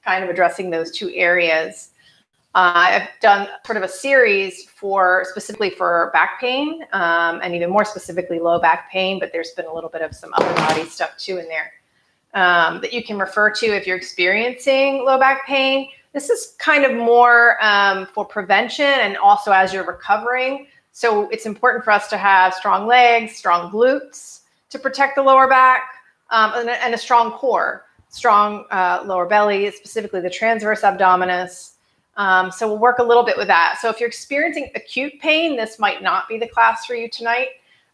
kind of addressing those two areas. I've done sort of a series specifically for back pain, and even more specifically low back pain, but there's been a little bit of some upper body stuff too in there that you can refer to if you're experiencing low back pain. This is kind of more for prevention and also as you're recovering. So it's important for us to have strong legs, strong glutes to protect the lower back, and a strong core, strong lower belly, specifically the transverse abdominis. So we'll work a little bit with that. So if you're experiencing acute pain, this might not be the class for you tonight.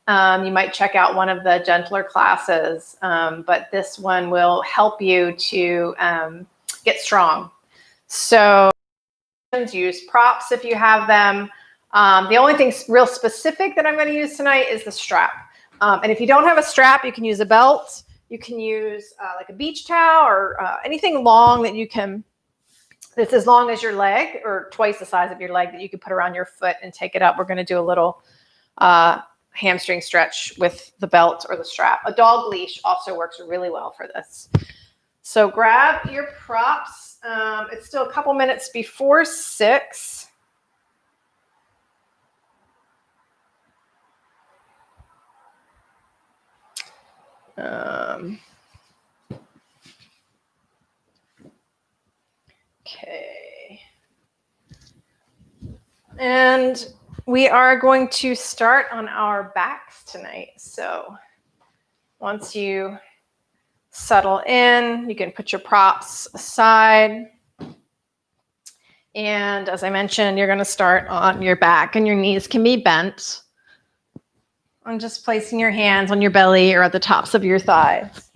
You might check out one of the gentler classes, but this one will help you to get strong. So use props if you have them. The only thing real specific that I'm going to use tonight is the strap. And if you don't have a strap, you can use a belt. You can use like a beach towel or anything long that you can, that's as long as your leg or twice the size of your leg that you can put around your foot and take it up. We're going to do a little hamstring stretch with the belt or the strap. A dog leash also works really well for this. So grab your props. It's still a couple minutes before 6. Okay. And we are going to start on our backs tonight. So once you settle in, you can put your props aside. And as I mentioned, you're going to start on your back and your knees can be bent. And just placing your hands on your belly or at the tops of your thighs.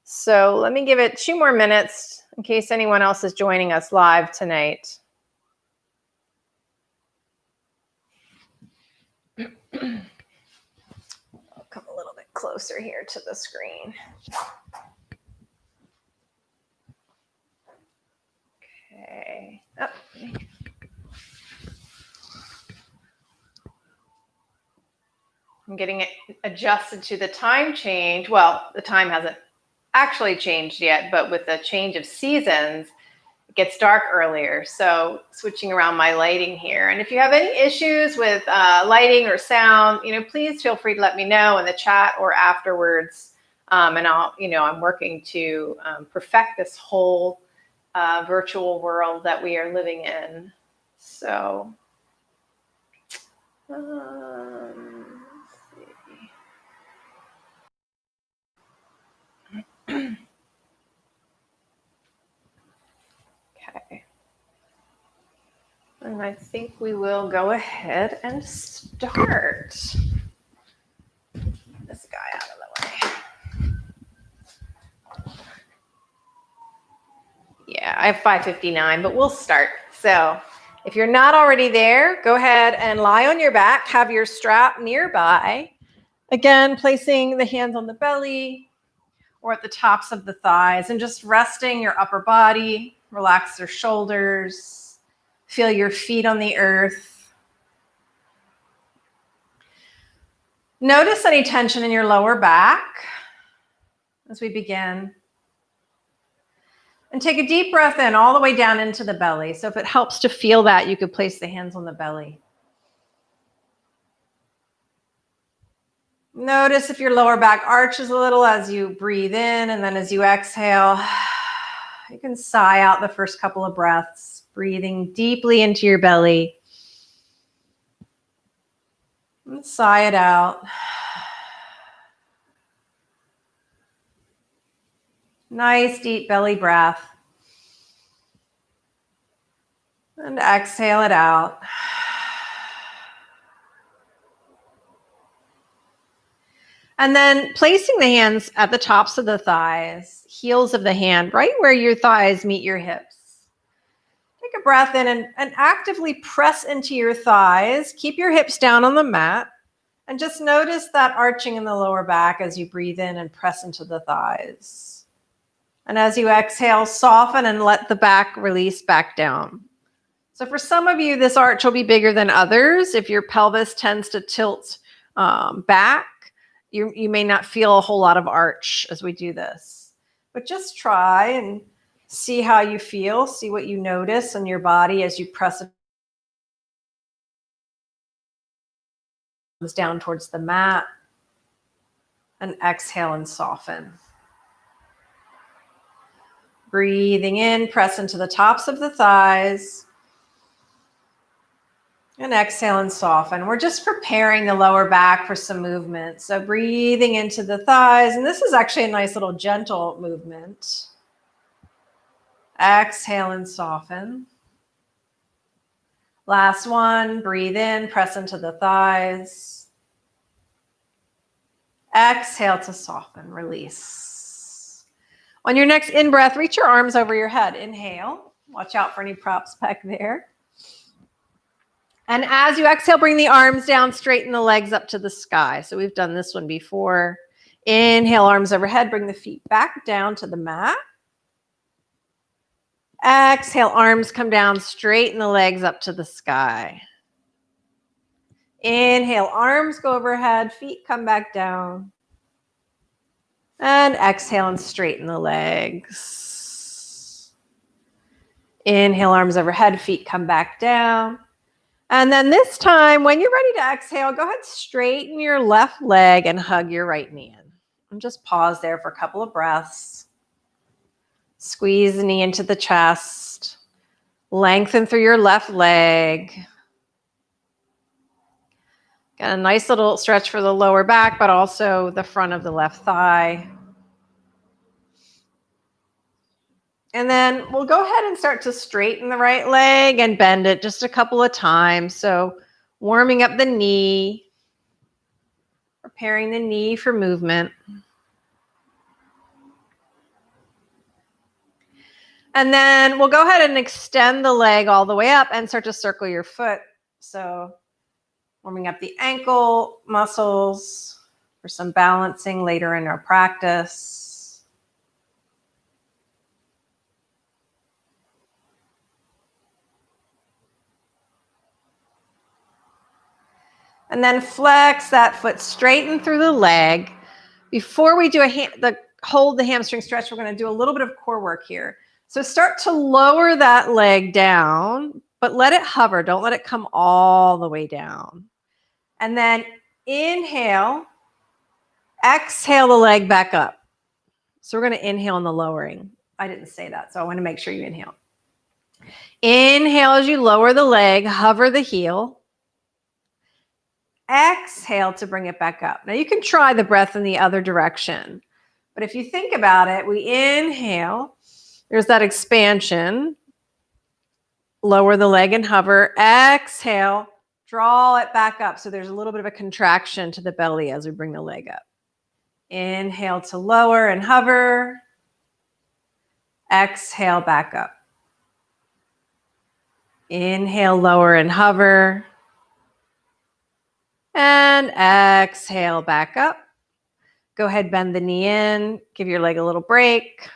So let me give it 2 more minutes in case anyone else is joining us live tonight. I'll come a little bit closer here to the screen. Okay. Oh. I'm getting it adjusted to the time change. Well, the time hasn't actually changed yet, but with the change of seasons, it gets dark earlier. So switching around my lighting here. And if you have any issues with lighting or sound, please feel free to let me know in the chat or afterwards. And I'm working to perfect this whole virtual world that we are living in. So, okay. And I think we will go ahead and start. This guy out of the way. Yeah, I have 5:59, but we'll start. So if you're not already there, go ahead and lie on your back. Have your strap nearby. Again, placing the hands on the belly or at the tops of the thighs and just resting your upper body. Relax your shoulders. Feel your feet on the earth. Notice any tension in your lower back as we begin. And take a deep breath in all the way down into the belly. So if it helps to feel that, you could place the hands on the belly. Notice if your lower back arches a little as you breathe in, and then as you exhale, you can sigh out the first couple of breaths, breathing deeply into your belly. And sigh it out. Nice deep belly breath. And exhale it out. And then placing the hands at the tops of the thighs, heels of the hand, right where your thighs meet your hips. Take a breath in and actively press into your thighs. Keep your hips down on the mat. And just notice that arching in the lower back as you breathe in and press into the thighs. And as you exhale, soften and let the back release back down. So for some of you, this arch will be bigger than others. If your pelvis tends to tilt back, you may not feel a whole lot of arch as we do this. But just try and See how you feel. See what you notice on your body as you press it down towards the mat. And exhale and soften. Breathing in, press into the tops of the thighs. And exhale and soften. We're just preparing the lower back for some movement. So breathing into the thighs. And this is actually a nice little gentle movement. Exhale and soften. Last one. Breathe in, press into the thighs. Exhale to soften, release. On your next in-breath, reach your arms over your head. Inhale. Watch out for any props back there. And as you exhale, bring the arms down, straighten the legs up to the sky. So we've done this one before. Inhale, arms overhead, bring the feet back down to the mat. Exhale, arms come down, straighten the legs up to the sky. Inhale, arms go overhead, feet come back down. And exhale and straighten the legs. Inhale, arms overhead, feet come back down. And then this time, when you're ready to exhale, go ahead, straighten your left leg and hug your right knee in. And just pause there for a couple of breaths. Squeeze the knee into the chest. Lengthen through your left leg. Got a nice little stretch for the lower back, but also the front of the left thigh. And then we'll go ahead and start to straighten the right leg and bend it just a couple of times. So warming up the knee, preparing the knee for movement. And then we'll go ahead and extend the leg all the way up and start to circle your foot. So warming up the ankle muscles for some balancing later in our practice. And then flex that foot, straighten through the leg. Before we do hold the hamstring stretch, we're going to do a little bit of core work here. So start to lower that leg down, but let it hover. Don't let it come all the way down. And then inhale, exhale the leg back up. So we're going to inhale in the lowering. I didn't say that, so I want to make sure you inhale. Inhale as you lower the leg, hover the heel. Exhale to bring it back up. Now you can try the breath in the other direction. But if you think about it, we inhale, there's that expansion. Lower the leg and hover. Exhale, draw it back up. So there's a little bit of a contraction to the belly as we bring the leg up. Inhale to lower and hover. Exhale back up. Inhale, lower and hover. And exhale back up. Go ahead, bend the knee in. Give your leg a little break.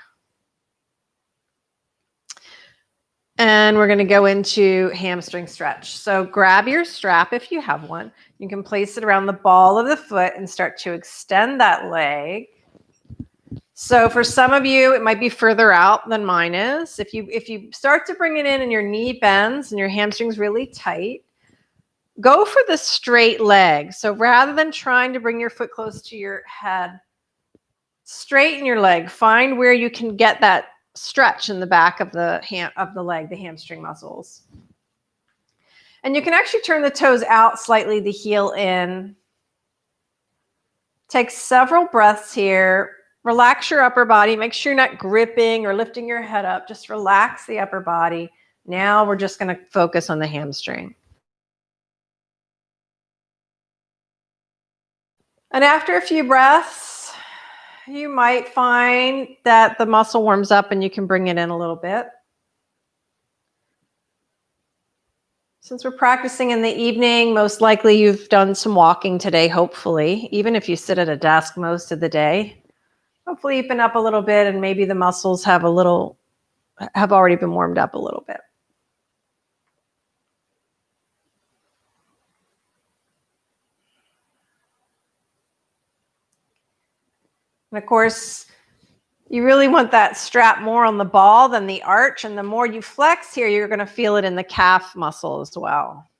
And we're going to go into hamstring stretch. So grab your strap if you have one. You can place it around the ball of the foot and start to extend that leg. So for some of you, it might be further out than mine is. If you start to bring it in and your knee bends and your hamstring's really tight, go for the straight leg. So rather than trying to bring your foot close to your head, straighten your leg. Find where you can get that stretch in the back of the leg, the hamstring muscles. And you can actually turn the toes out slightly, the heel in. Take several breaths here. Relax your upper body. Make sure you're not gripping or lifting your head up. Just relax the upper body. Now we're just going to focus on the hamstring. And after a few breaths, you might find that the muscle warms up and you can bring it in a little bit. Since we're practicing in the evening, most likely you've done some walking today, hopefully. Even if you sit at a desk most of the day, hopefully you've been up a little bit and maybe the muscles have already been warmed up a little bit. And of course, You really want that strap more on the ball than the arch, and the more you flex here, you're going to feel it in the calf muscle as well.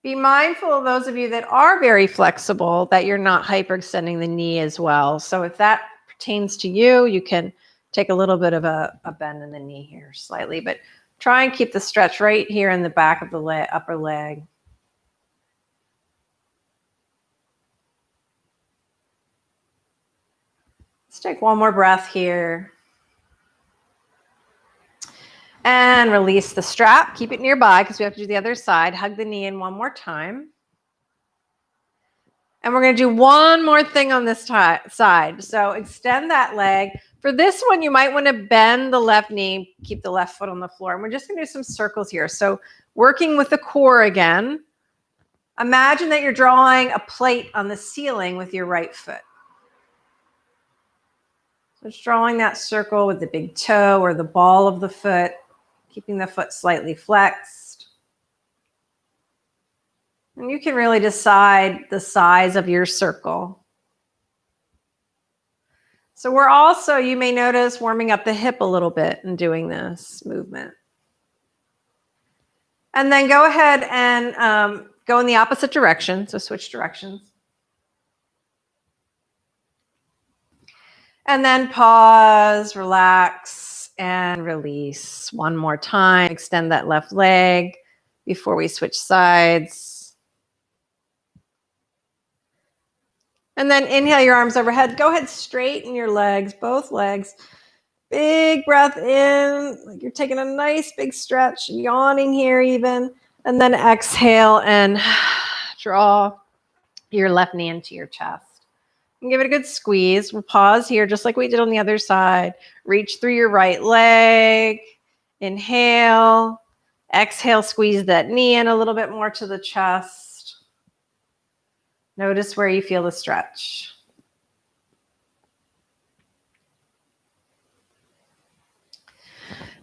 Be mindful of those of you that are very flexible that you're not hyperextending the knee as well. So if that pertains to you, you can take a little bit of a bend in the knee here slightly, but try and keep the stretch right here in the back of the upper leg. Let's take one more breath here. And release the strap. Keep it nearby because we have to do the other side. Hug the knee in one more time. And we're going to do one more thing on this side. So extend that leg. For this one, you might want to bend the left knee, keep the left foot on the floor. And we're just going to do some circles here. So working with the core again. Imagine that you're drawing a plate on the ceiling with your right foot. So just drawing that circle with the big toe or the ball of the foot, keeping the foot slightly flexed. And you can really decide the size of your circle. So we're also, you may notice, warming up the hip a little bit in doing this movement. And then go ahead and go in the opposite direction. So switch directions. And then pause, relax, and release. One more time. Extend that left leg before we switch sides. And then inhale your arms overhead. Go ahead, straighten your legs, both legs. Big breath in, like you're taking a nice big stretch, yawning here even. And then exhale and draw your left knee into your chest. And give it a good squeeze. We'll pause here just like we did on the other side. Reach through your right leg. Inhale. Exhale, squeeze that knee in a little bit more to the chest. Notice where you feel the stretch.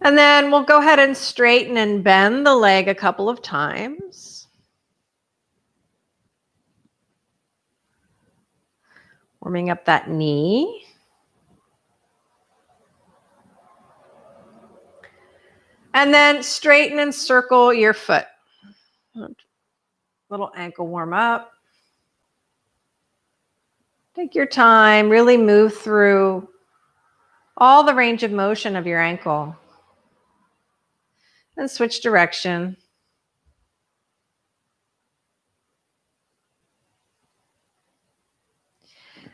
And then we'll go ahead and straighten and bend the leg a couple of times. Warming up that knee. And then straighten and circle your foot. Little ankle warm up. Take your time, really move through all the range of motion of your ankle. And switch direction.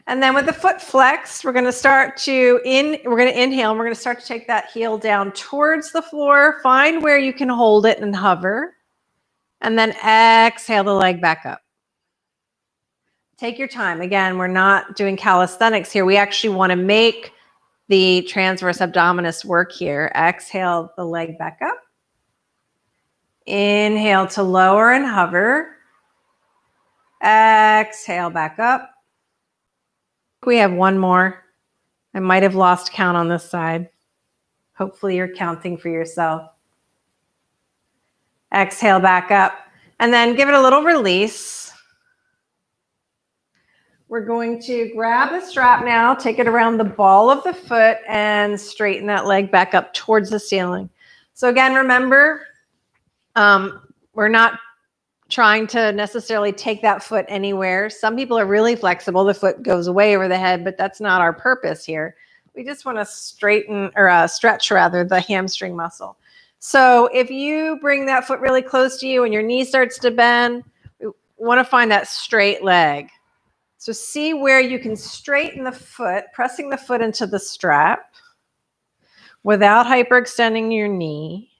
And then with the foot flexed, we're going to start to inhale, and we're going to start to take that heel down towards the floor. Find where you can hold it and hover. And then exhale the leg back up. Take your time. Again, we're not doing calisthenics here. We actually want to make the transverse abdominis work here. Exhale the leg back up. Inhale to lower and hover. Exhale back up. We have one more. I might have lost count on this side. Hopefully you're counting for yourself. Exhale back up. And then give it a little release. We're going to grab the strap now, take it around the ball of the foot, and straighten that leg back up towards the ceiling. So again, remember, we're not trying to necessarily take that foot anywhere. Some people are really flexible. The foot goes way over the head, but that's not our purpose here. We just want to straighten or stretch rather the hamstring muscle. So if you bring that foot really close to you and your knee starts to bend, we want to find that straight leg. So see where you can straighten the foot, pressing the foot into the strap without hyperextending your knee.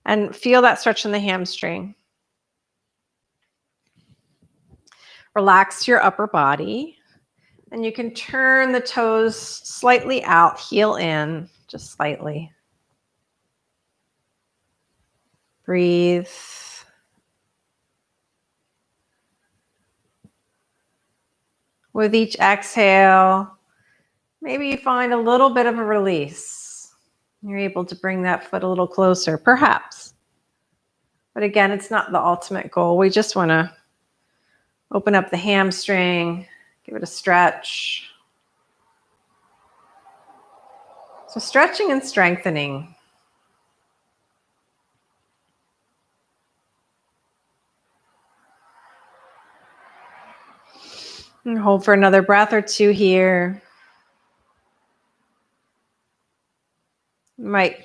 And feel that stretch in the hamstring. Relax your upper body. And you can turn the toes slightly out, heel in, just slightly. Breathe. With each exhale, maybe you find a little bit of a release. You're able to bring that foot a little closer, perhaps. But again, it's not the ultimate goal. We just want to Open up the hamstring, give it a stretch. So stretching and strengthening. And hold for another breath or two here. Might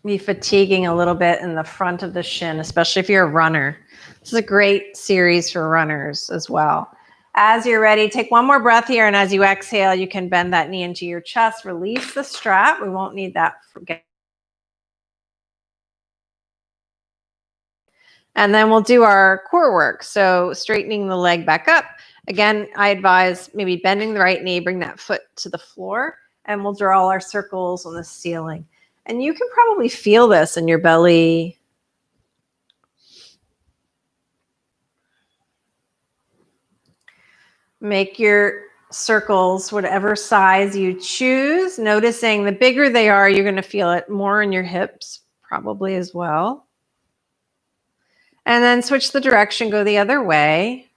be fatiguing a little bit in the front of the shin, especially if you're a runner. This is a great series for runners as well. As you're ready, take one more breath here, and as you exhale, you can bend that knee into your chest. Release the strap. We won't need that. And then we'll do our core work. So straightening the leg back up. Again, I advise maybe bending the right knee, bring that foot to the floor, and we'll draw our circles on the ceiling. And you can probably feel this in your belly. Make your circles whatever size you choose, noticing the bigger they are, you're going to feel it more in your hips, probably as well. And then switch the direction, go the other way.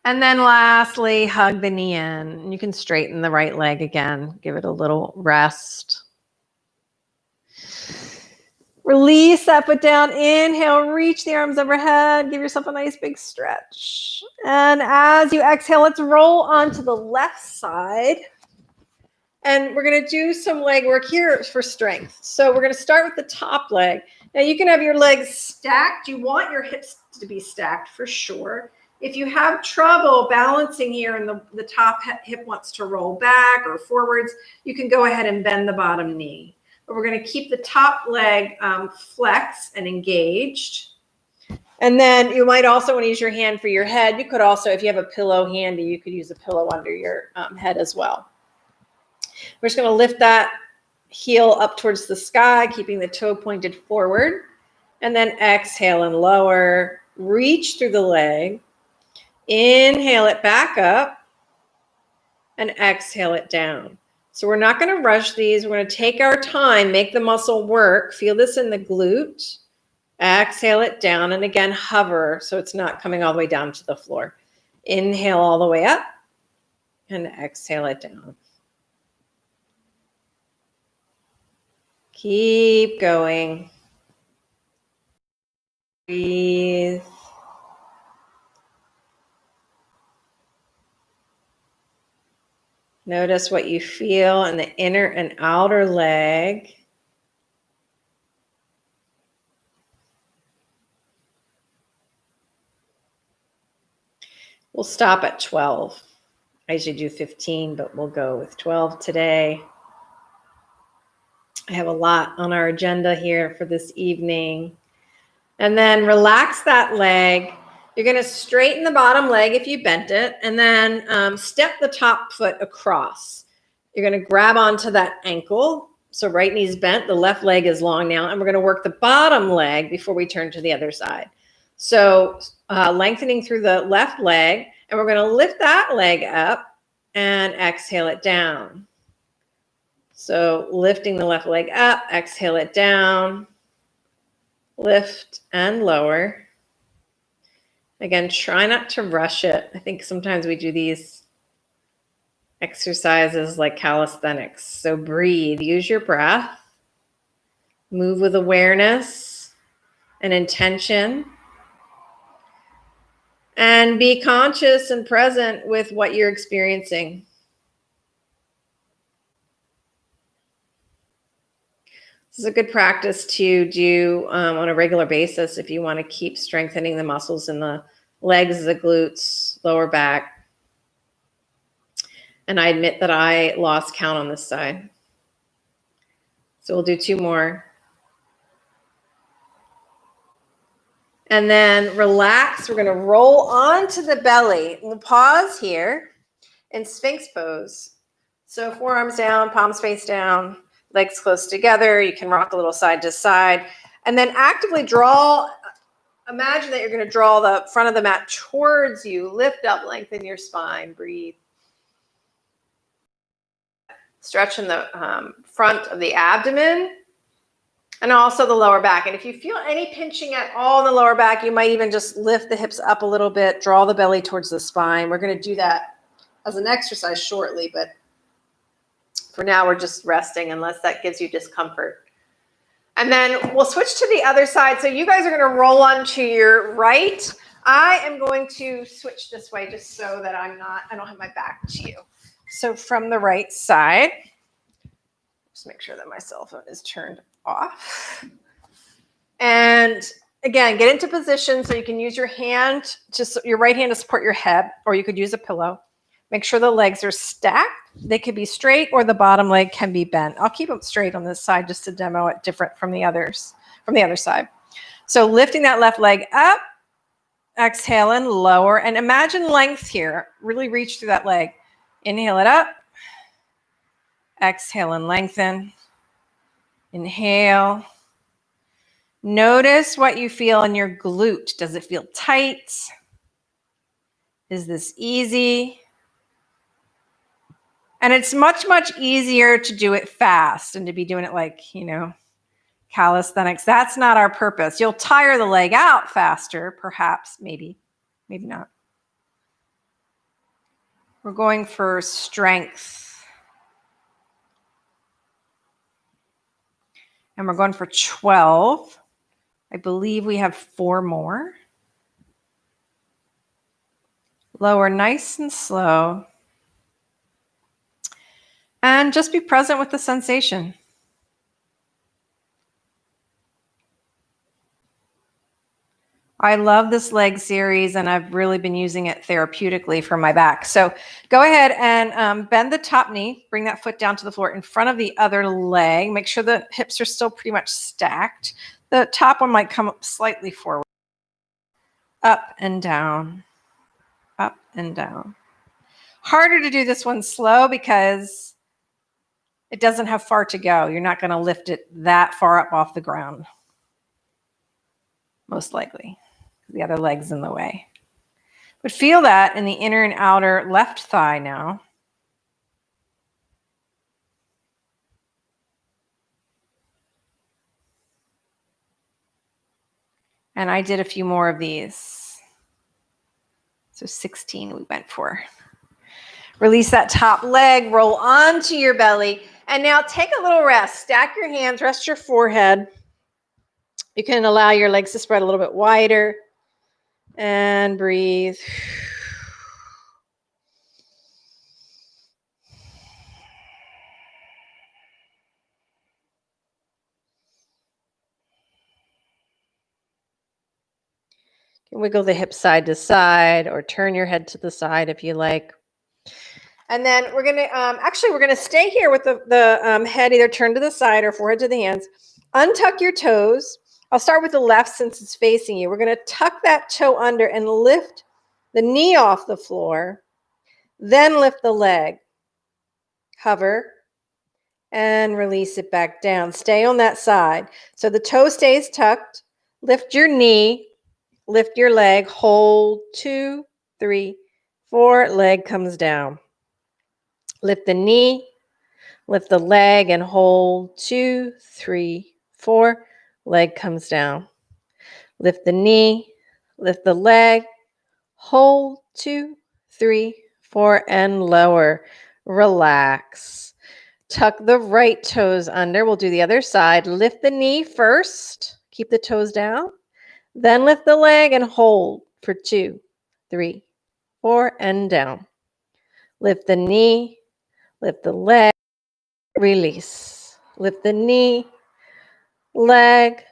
And then lastly, hug the knee in. You can straighten the right leg again. Give it a little rest. Release that foot down. Inhale, reach the arms overhead. Give yourself a nice big stretch. And as you exhale, let's roll onto the left side. And we're going to do some leg work here for strength. So we're going to start with the top leg. Now you can have your legs stacked. You want your hips to be stacked for sure. If you have trouble balancing here and the top hip wants to roll back or forwards, you can go ahead and bend the bottom knee. But we're going to keep the top leg flexed and engaged. And then you might also want to use your hand for your head. You could also, if you have a pillow handy, you could use a pillow under your head as well. We're just going to lift that heel up towards the sky, keeping the toe pointed forward. And then exhale and lower. Reach through the leg. Inhale it back up. And exhale it down. So we're not going to rush these. We're going to take our time, make the muscle work. Feel this in the glute. Exhale it down. And again, hover so it's not coming all the way down to the floor. Inhale all the way up. And exhale it down. Keep going. Breathe. Notice what you feel in the inner and outer leg. We'll stop at 12. I usually do 15, but we'll go with 12 today. I have a lot on our agenda here for this evening. And then relax that leg. You're going to straighten the bottom leg if you bent it, and then step the top foot across. You're going to grab onto that ankle. So right knee's bent, the left leg is long now, and we're going to work the bottom leg before we turn to the other side. So lengthening through the left leg, and we're going to lift that leg up and exhale it down. So lifting the left leg up, exhale it down, lift and lower. Again, try not to rush it. I think sometimes we do these exercises like calisthenics. So breathe, use your breath, move with awareness and intention, and be conscious and present with what you're experiencing. This is a good practice to do on a regular basis if you want to keep strengthening the muscles in the legs, the glutes, lower back. And I admit that I lost count on this side. So we'll do 2 more. And then relax. We're going to roll onto the belly. We'll pause here in Sphinx pose. So forearms down, palms face down. Legs close together. You can rock a little side to side. And then actively draw. Imagine that you're going to draw the front of the mat towards you. Lift up, lengthen your spine. Breathe. Stretch in the front of the abdomen and also the lower back. And if you feel any pinching at all in the lower back, you might even just lift the hips up a little bit, draw the belly towards the spine. We're going to do that as an exercise shortly, but for now we're just resting unless that gives you discomfort. And then we'll switch to the other side. So you guys are going to roll onto your right. I am going to switch this way just so that I don't have my back to you. So from the right side, just make sure that my cell phone is turned off. And again, get into position so you can use your right hand to support your head, or you could use a pillow. Make sure the legs are stacked. They could be straight or the bottom leg can be bent. I'll keep them straight on this side just to demo it different from the other side. So lifting that left leg up, exhale and lower, and imagine length here. Really reach through that leg. Inhale it up. Exhale and lengthen. Inhale. Notice what you feel in your glute. Does it feel tight? Is this easy? And it's much, much easier to do it fast and to be doing it like, calisthenics. That's not our purpose. You'll tire the leg out faster, perhaps, maybe not. We're going for strength. And we're going for 12. I believe we have 4 more. Lower nice and slow. And just be present with the sensation. I love this leg series, and I've really been using it therapeutically for my back. So go ahead and bend the top knee. Bring that foot down to the floor in front of the other leg. Make sure the hips are still pretty much stacked. The top one might come up slightly forward. Up and down. Up and down. Harder to do this one slow because it doesn't have far to go. You're not going to lift it that far up off the ground. Most likely. The other leg's in the way. But feel that in the inner and outer left thigh now. And I did a few more of these. So 16 we went for. Release that top leg, roll onto your belly. And now take a little rest. Stack your hands, rest your forehead. You can allow your legs to spread a little bit wider. And breathe. You can wiggle the hips side to side or turn your head to the side if you like. And then we're going to stay here with the head either turned to the side or forehead to the hands. Untuck your toes. I'll start with the left since it's facing you. We're going to tuck that toe under and lift the knee off the floor. Then lift the leg. Hover and release it back down. Stay on that side. So the toe stays tucked. Lift your knee. Lift your leg. Hold 2, 3, 4. Leg comes down. Lift the knee. Lift the leg and hold 2, 3, 4. Leg comes down. Lift the knee, lift the leg, hold 2, 3, 4, and lower. Relax. Tuck the right toes under. We'll do the other side. Lift the knee first. Keep the toes down. Then lift the leg and hold for 2, 3, 4, and down. Lift the knee, lift the leg, release. Lift the knee, leg,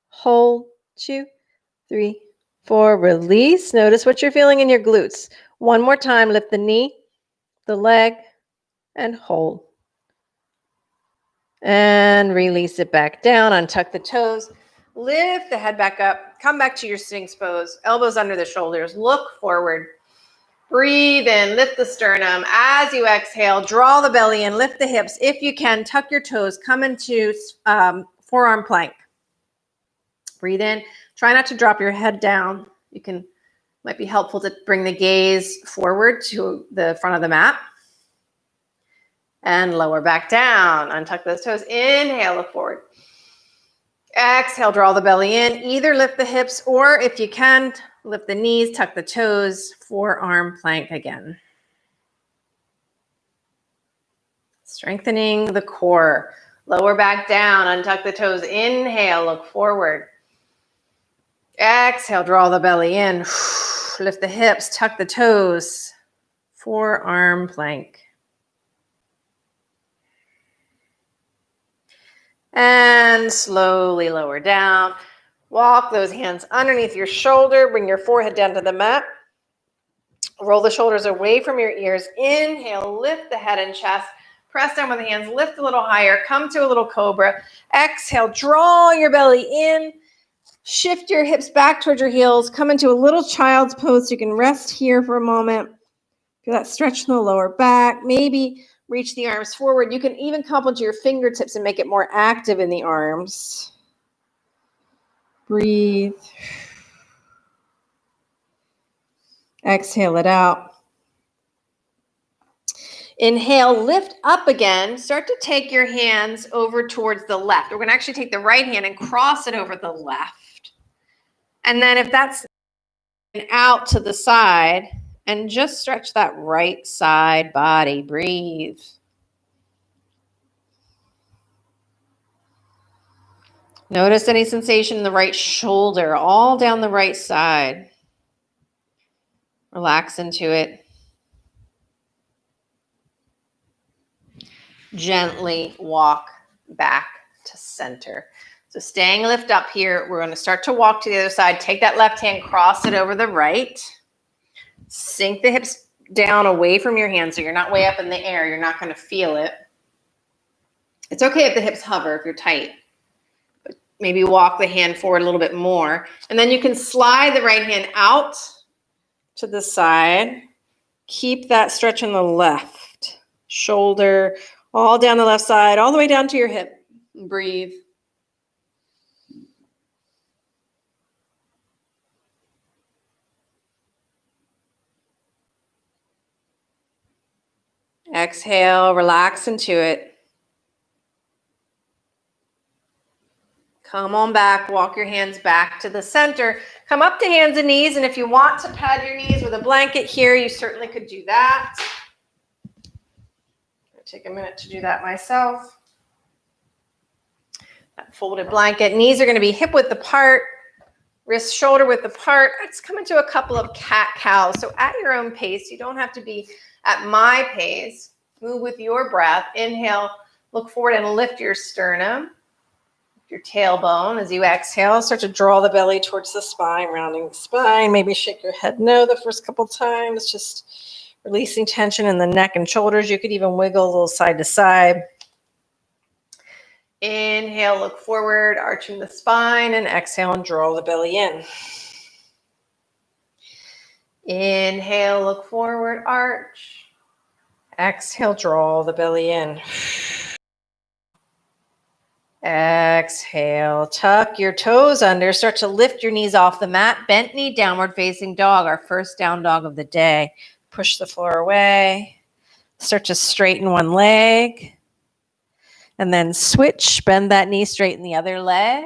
hold 2, 3, 4, release. Notice what you're feeling in your glutes. One more time, lift the knee, the leg, and hold. And release it back down, untuck the toes, lift the head back up, come back to your Sphinx pose, elbows under the shoulders, look forward. Breathe in, lift the sternum. As you exhale, draw the belly in, lift the hips. If you can, tuck your toes, come into forearm plank. Breathe in. Try not to drop your head down. Might be helpful to bring the gaze forward to the front of the mat. And lower back down. Untuck those toes. Inhale, look forward. Exhale, draw the belly in. Either lift the hips or if you can, lift the knees, tuck the toes, forearm plank again. Strengthening the core. Lower back down, untuck the toes. Inhale, look forward. Exhale, draw the belly in. Lift the hips, tuck the toes, forearm plank. And slowly lower down. Walk those hands underneath your shoulder. Bring your forehead down to the mat. Roll the shoulders away from your ears. Inhale, lift the head and chest. Press down with the hands, lift a little higher. Come to a little cobra. Exhale, draw your belly in. Shift your hips back towards your heels. Come into a little child's pose. So you can rest here for a moment. Feel that stretch in the lower back. Maybe reach the arms forward. You can even come onto your fingertips and make it more active in the arms. Breathe. Exhale it out. Inhale, lift up again. Start to take your hands over towards the left. We're going to actually take the right hand and cross it over the left. And then if that's out to the side, and just stretch that right side body. Breathe. Notice any sensation in the right shoulder, all down the right side. Relax into it. Gently walk back to center. So staying lift up here, we're going to start to walk to the other side. Take that left hand, cross it over the right. Sink the hips down away from your hands so you're not way up in the air. You're not going to feel it. It's okay if the hips hover, if you're tight. But maybe walk the hand forward a little bit more. And then you can slide the right hand out to the side. Keep that stretch in the left shoulder, all down the left side, all the way down to your hip. Breathe. Exhale, relax into it. Come on back, walk your hands back to the center. Come up to hands and knees, and if you want to pad your knees with a blanket here, you certainly could do that. I'll take a minute to do that myself. That folded blanket. Knees are going to be hip width apart, wrist shoulder width apart. Let's come into a couple of cat-cows. So at your own pace, you don't have to be at my pace. Move with your breath. Inhale, look forward and lift your sternum. Your tailbone as you exhale. Start to draw the belly towards the spine, rounding the spine. Maybe shake your head no the first couple times, just releasing tension in the neck and shoulders. You could even wiggle a little side to side. Inhale, look forward, arching the spine, and exhale and draw the belly in. Inhale, look forward, arch. Exhale, draw the belly in. Exhale, tuck your toes under. Start to lift your knees off the mat. Bent knee, downward facing dog, our first down dog of the day. Push the floor away. Start to straighten one leg. And then switch, bend that knee, straighten the other leg.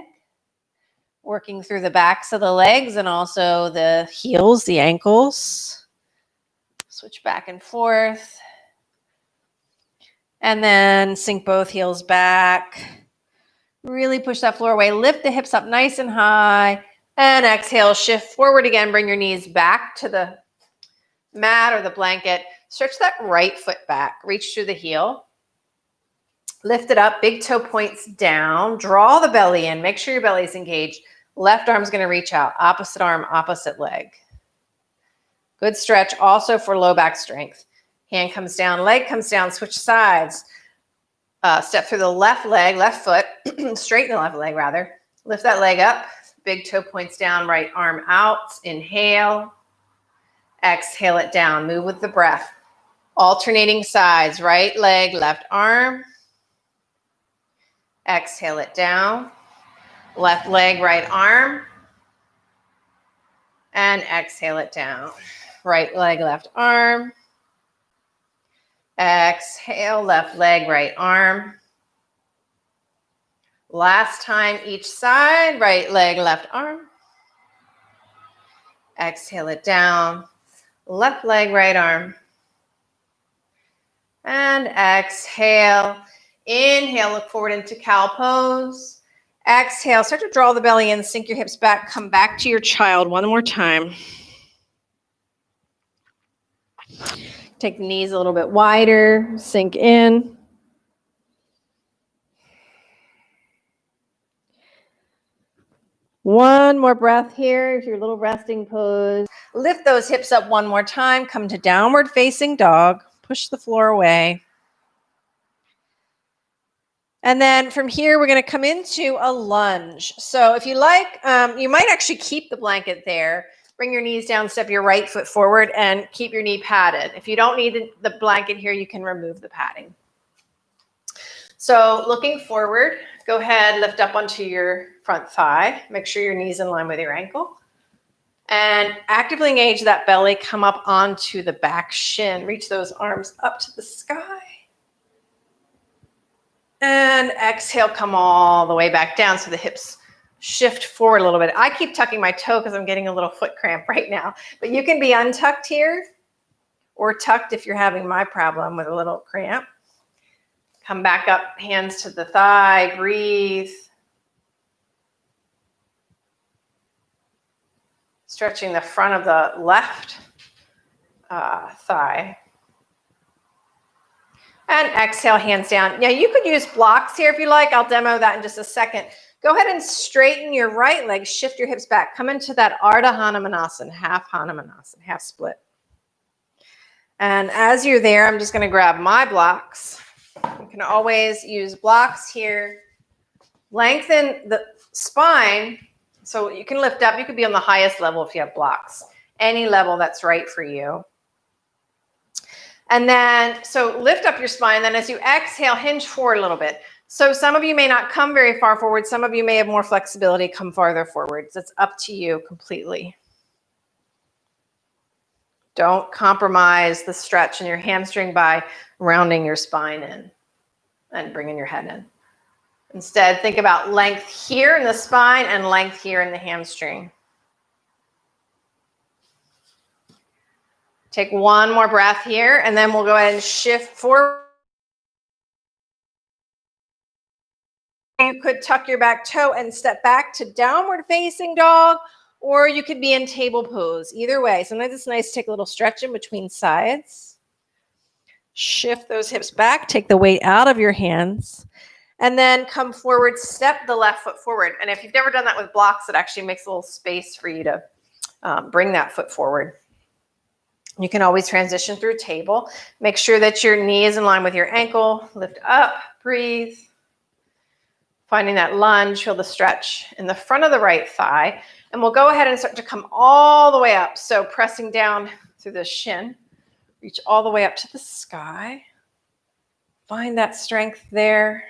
Working through the backs of the legs and also the heels, the ankles. Switch back and forth. And then sink both heels back. Really push that floor away. Lift the hips up nice and high. And exhale, shift forward again. Bring your knees back to the mat or the blanket. Stretch that right foot back. Reach through the heel. Lift it up. Big toe points down. Draw the belly in. Make sure your belly is engaged. Left arm's going to reach out. Opposite arm, opposite leg. Good stretch also for low back strength. Hand comes down, leg comes down. Switch sides. Step through the left leg, left foot, straighten the left leg rather. Lift that leg up, big toe points down, right arm out. Inhale, exhale it down. Move with the breath. Alternating sides, right leg, left arm. Exhale it down. Left leg, right arm. And exhale it down. Right leg, left arm. Exhale, left leg, right arm. Last time each side, right leg, left arm. Exhale it down, left leg, right arm. And exhale. Inhale, look forward into cow pose. Exhale, start to draw the belly in, sink your hips back, come back to your child one more time. Take the knees a little bit wider, sink in. One more breath here, your little resting pose. Lift those hips up one more time, come to downward facing dog, push the floor away. And then from here, we're going to come into a lunge. So if you like, you might actually keep the blanket there. Bring your knees down, step your right foot forward, and keep your knee padded. If you don't need the blanket here, you can remove the padding. So looking forward, go ahead, lift up onto your front thigh. Make sure your knee's in line with your ankle. And actively engage that belly, come up onto the back shin. Reach those arms up to the sky. And exhale, come all the way back down so the hips shift forward a little bit. I keep tucking my toe because I'm getting a little foot cramp right now. But you can be untucked here or tucked if you're having my problem with a little cramp. Come back up, hands to the thigh, breathe. Stretching the front of the left thigh. And exhale, hands down. Now you could use blocks here if you like. I'll demo that in just a second. Go ahead and straighten your right leg, shift your hips back. Come into that Ardha Hanumanasana, half Hanumanasana, half split. And as you're there, I'm just going to grab my blocks. You can always use blocks here. Lengthen the spine so you can lift up. You could be on the highest level if you have blocks. Any level that's right for you. And then, so lift up your spine. Then as you exhale, hinge forward a little bit. So some of you may not come very far forward. Some of you may have more flexibility, come farther forwards. It's up to you completely. Don't compromise the stretch in your hamstring by rounding your spine in and bringing your head in. Instead, think about length here in the spine and length here in the hamstring. Take one more breath here, and then we'll go ahead and shift forward. You could tuck your back toe and step back to downward facing dog, or you could be in table pose. Either way, sometimes it's nice to take a little stretch in between sides. Shift those hips back, take the weight out of your hands, and then come forward, step the left foot forward. And if you've never done that with blocks, it actually makes a little space for you to bring that foot forward. You can always transition through table. Make sure that your knee is in line with your ankle. Lift up, breathe. Finding that lunge, feel the stretch in the front of the right thigh. And we'll go ahead and start to come all the way up. So pressing down through the shin. Reach all the way up to the sky. Find that strength there.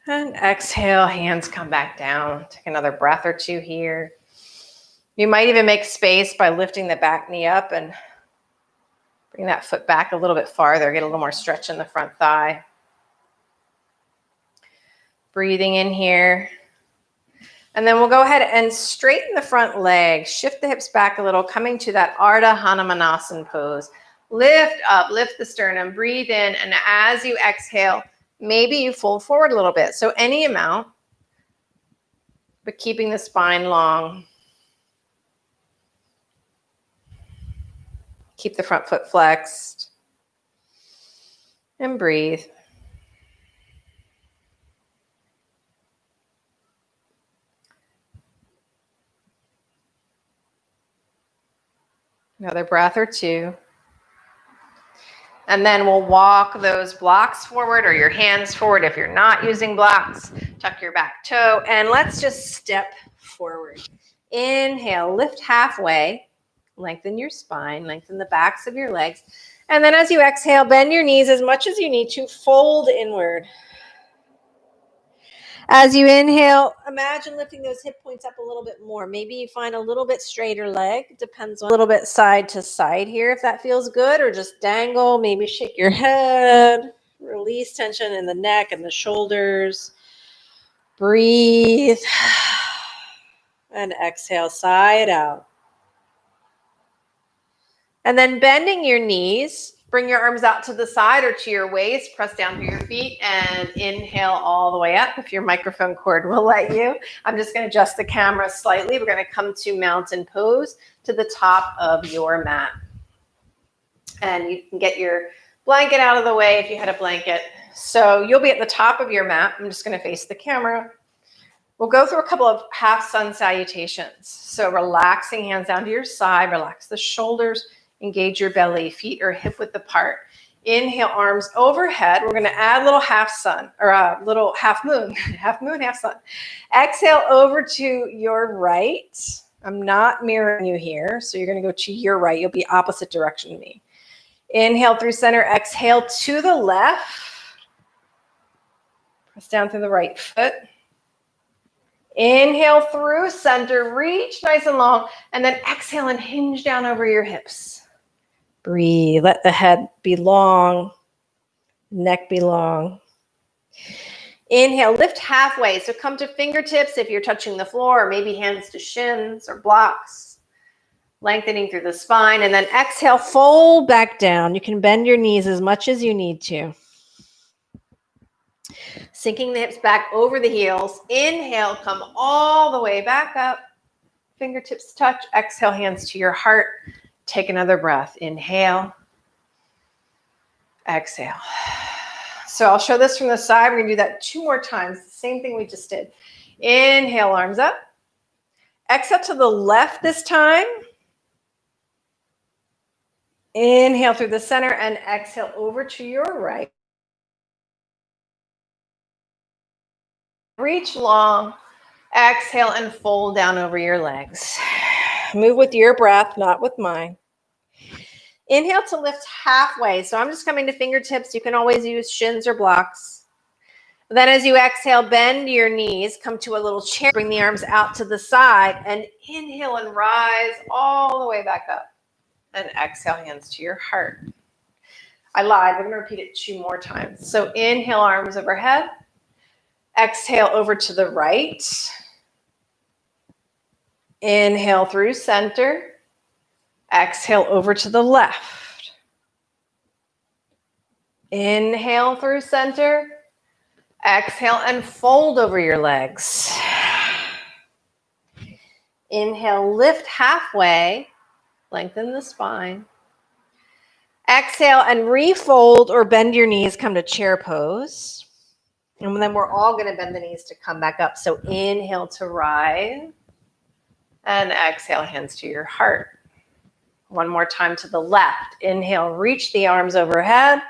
And exhale, hands come back down. Take another breath or two here. You might even make space by lifting the back knee up and bring that foot back a little bit farther. Get a little more stretch in the front thigh. Breathing in here. And then we'll go ahead and straighten the front leg. Shift the hips back a little, coming to that Ardha Hanumanasana pose. Lift up, lift the sternum, breathe in, and as you exhale, maybe you fold forward a little bit. So any amount, but keeping the spine long. Keep the front foot flexed. And breathe. Another breath or two. And then we'll walk those blocks forward or your hands forward if you're not using blocks. Tuck your back toe and let's just step forward. Inhale, lift halfway. Lengthen your spine, lengthen the backs of your legs. And then as you exhale, bend your knees as much as you need to, fold inward. As you inhale, imagine lifting those hip points up a little bit more. Maybe you find a little bit straighter leg. Depends on a little bit side to side here if that feels good, or just dangle. Maybe shake your head. Release tension in the neck and the shoulders. Breathe. And exhale, sigh it out. And then bending your knees, bring your arms out to the side or to your waist, press down through your feet, and inhale all the way up if your microphone cord will let you. I'm just going to adjust the camera slightly. We're going to come to mountain pose to the top of your mat. And you can get your blanket out of the way if you had a blanket. So you'll be at the top of your mat. I'm just going to face the camera. We'll go through a couple of half sun salutations. So relaxing hands down to your side, relax the shoulders, engage your belly, feet are hip width apart. Inhale, arms overhead. We're going to add a little half sun or a little half moon, half moon, half sun. Exhale over to your right. I'm not mirroring you here. So you're going to go to your right. You'll be opposite direction to me. Inhale through center, exhale to the left. Press down through the right foot. Inhale through center, reach nice and long, and then exhale and hinge down over your hips. Breathe, let the head be long, neck be long. Inhale, lift halfway. So come to fingertips if you're touching the floor, or maybe hands to shins or blocks. Lengthening through the spine, and then exhale, fold back down. You can bend your knees as much as you need to. Sinking the hips back over the heels. Inhale, come all the way back up. Fingertips touch. Exhale, hands to your heart. Take another breath. Inhale. Exhale. So I'll show this from the side. We're going to do that 2 more times. The same thing we just did. Inhale, arms up. Exhale to the left this time. Inhale through the center and exhale over to your right. Reach long. Exhale and fold down over your legs. Move with your breath, not with mine. Inhale to lift halfway. So I'm just coming to fingertips. You can always use shins or blocks. Then as you exhale, bend your knees, come to a little chair, bring the arms out to the side, and inhale and rise all the way back up. And exhale, hands to your heart. I lied. We're going to repeat it 2 more times. So inhale, arms overhead. Exhale over to the right. Inhale through center. Exhale over to the left. Inhale through center. Exhale and fold over your legs. Inhale, lift halfway. Lengthen the spine. Exhale and refold or bend your knees. Come to chair pose. And then we're all going to bend the knees to come back up. So inhale to rise. And exhale, hands to your heart. 1 more time to the left. Inhale, reach the arms overhead.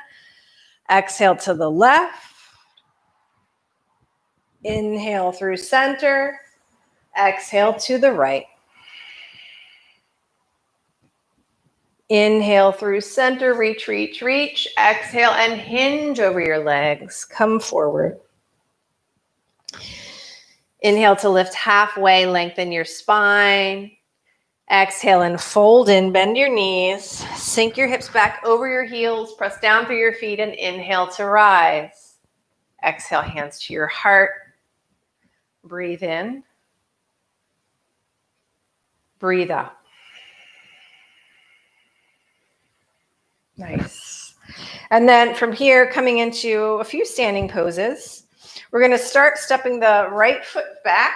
Exhale to the left. Inhale through center. Exhale to the right. Inhale through center, reach, reach, reach. Exhale and hinge over your legs. Come forward. Inhale to lift halfway, lengthen your spine. Exhale and fold in, bend your knees. Sink your hips back over your heels, press down through your feet and inhale to rise. Exhale, hands to your heart. Breathe in. Breathe out. Nice. And then from here, coming into a few standing poses, we're going to start stepping the right foot back.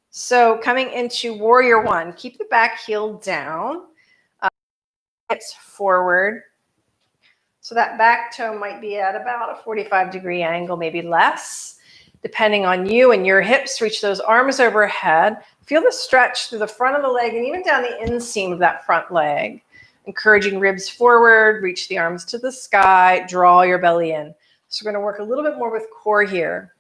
So coming into warrior 1, keep the back heel down, hips forward. So that back toe might be at about a 45-degree angle, maybe less, depending on you and your hips. Reach those arms overhead. Feel the stretch through the front of the leg and even down the inseam of that front leg. Encouraging ribs forward, reach the arms to the sky, draw your belly in. So we're going to work a little bit more with core here.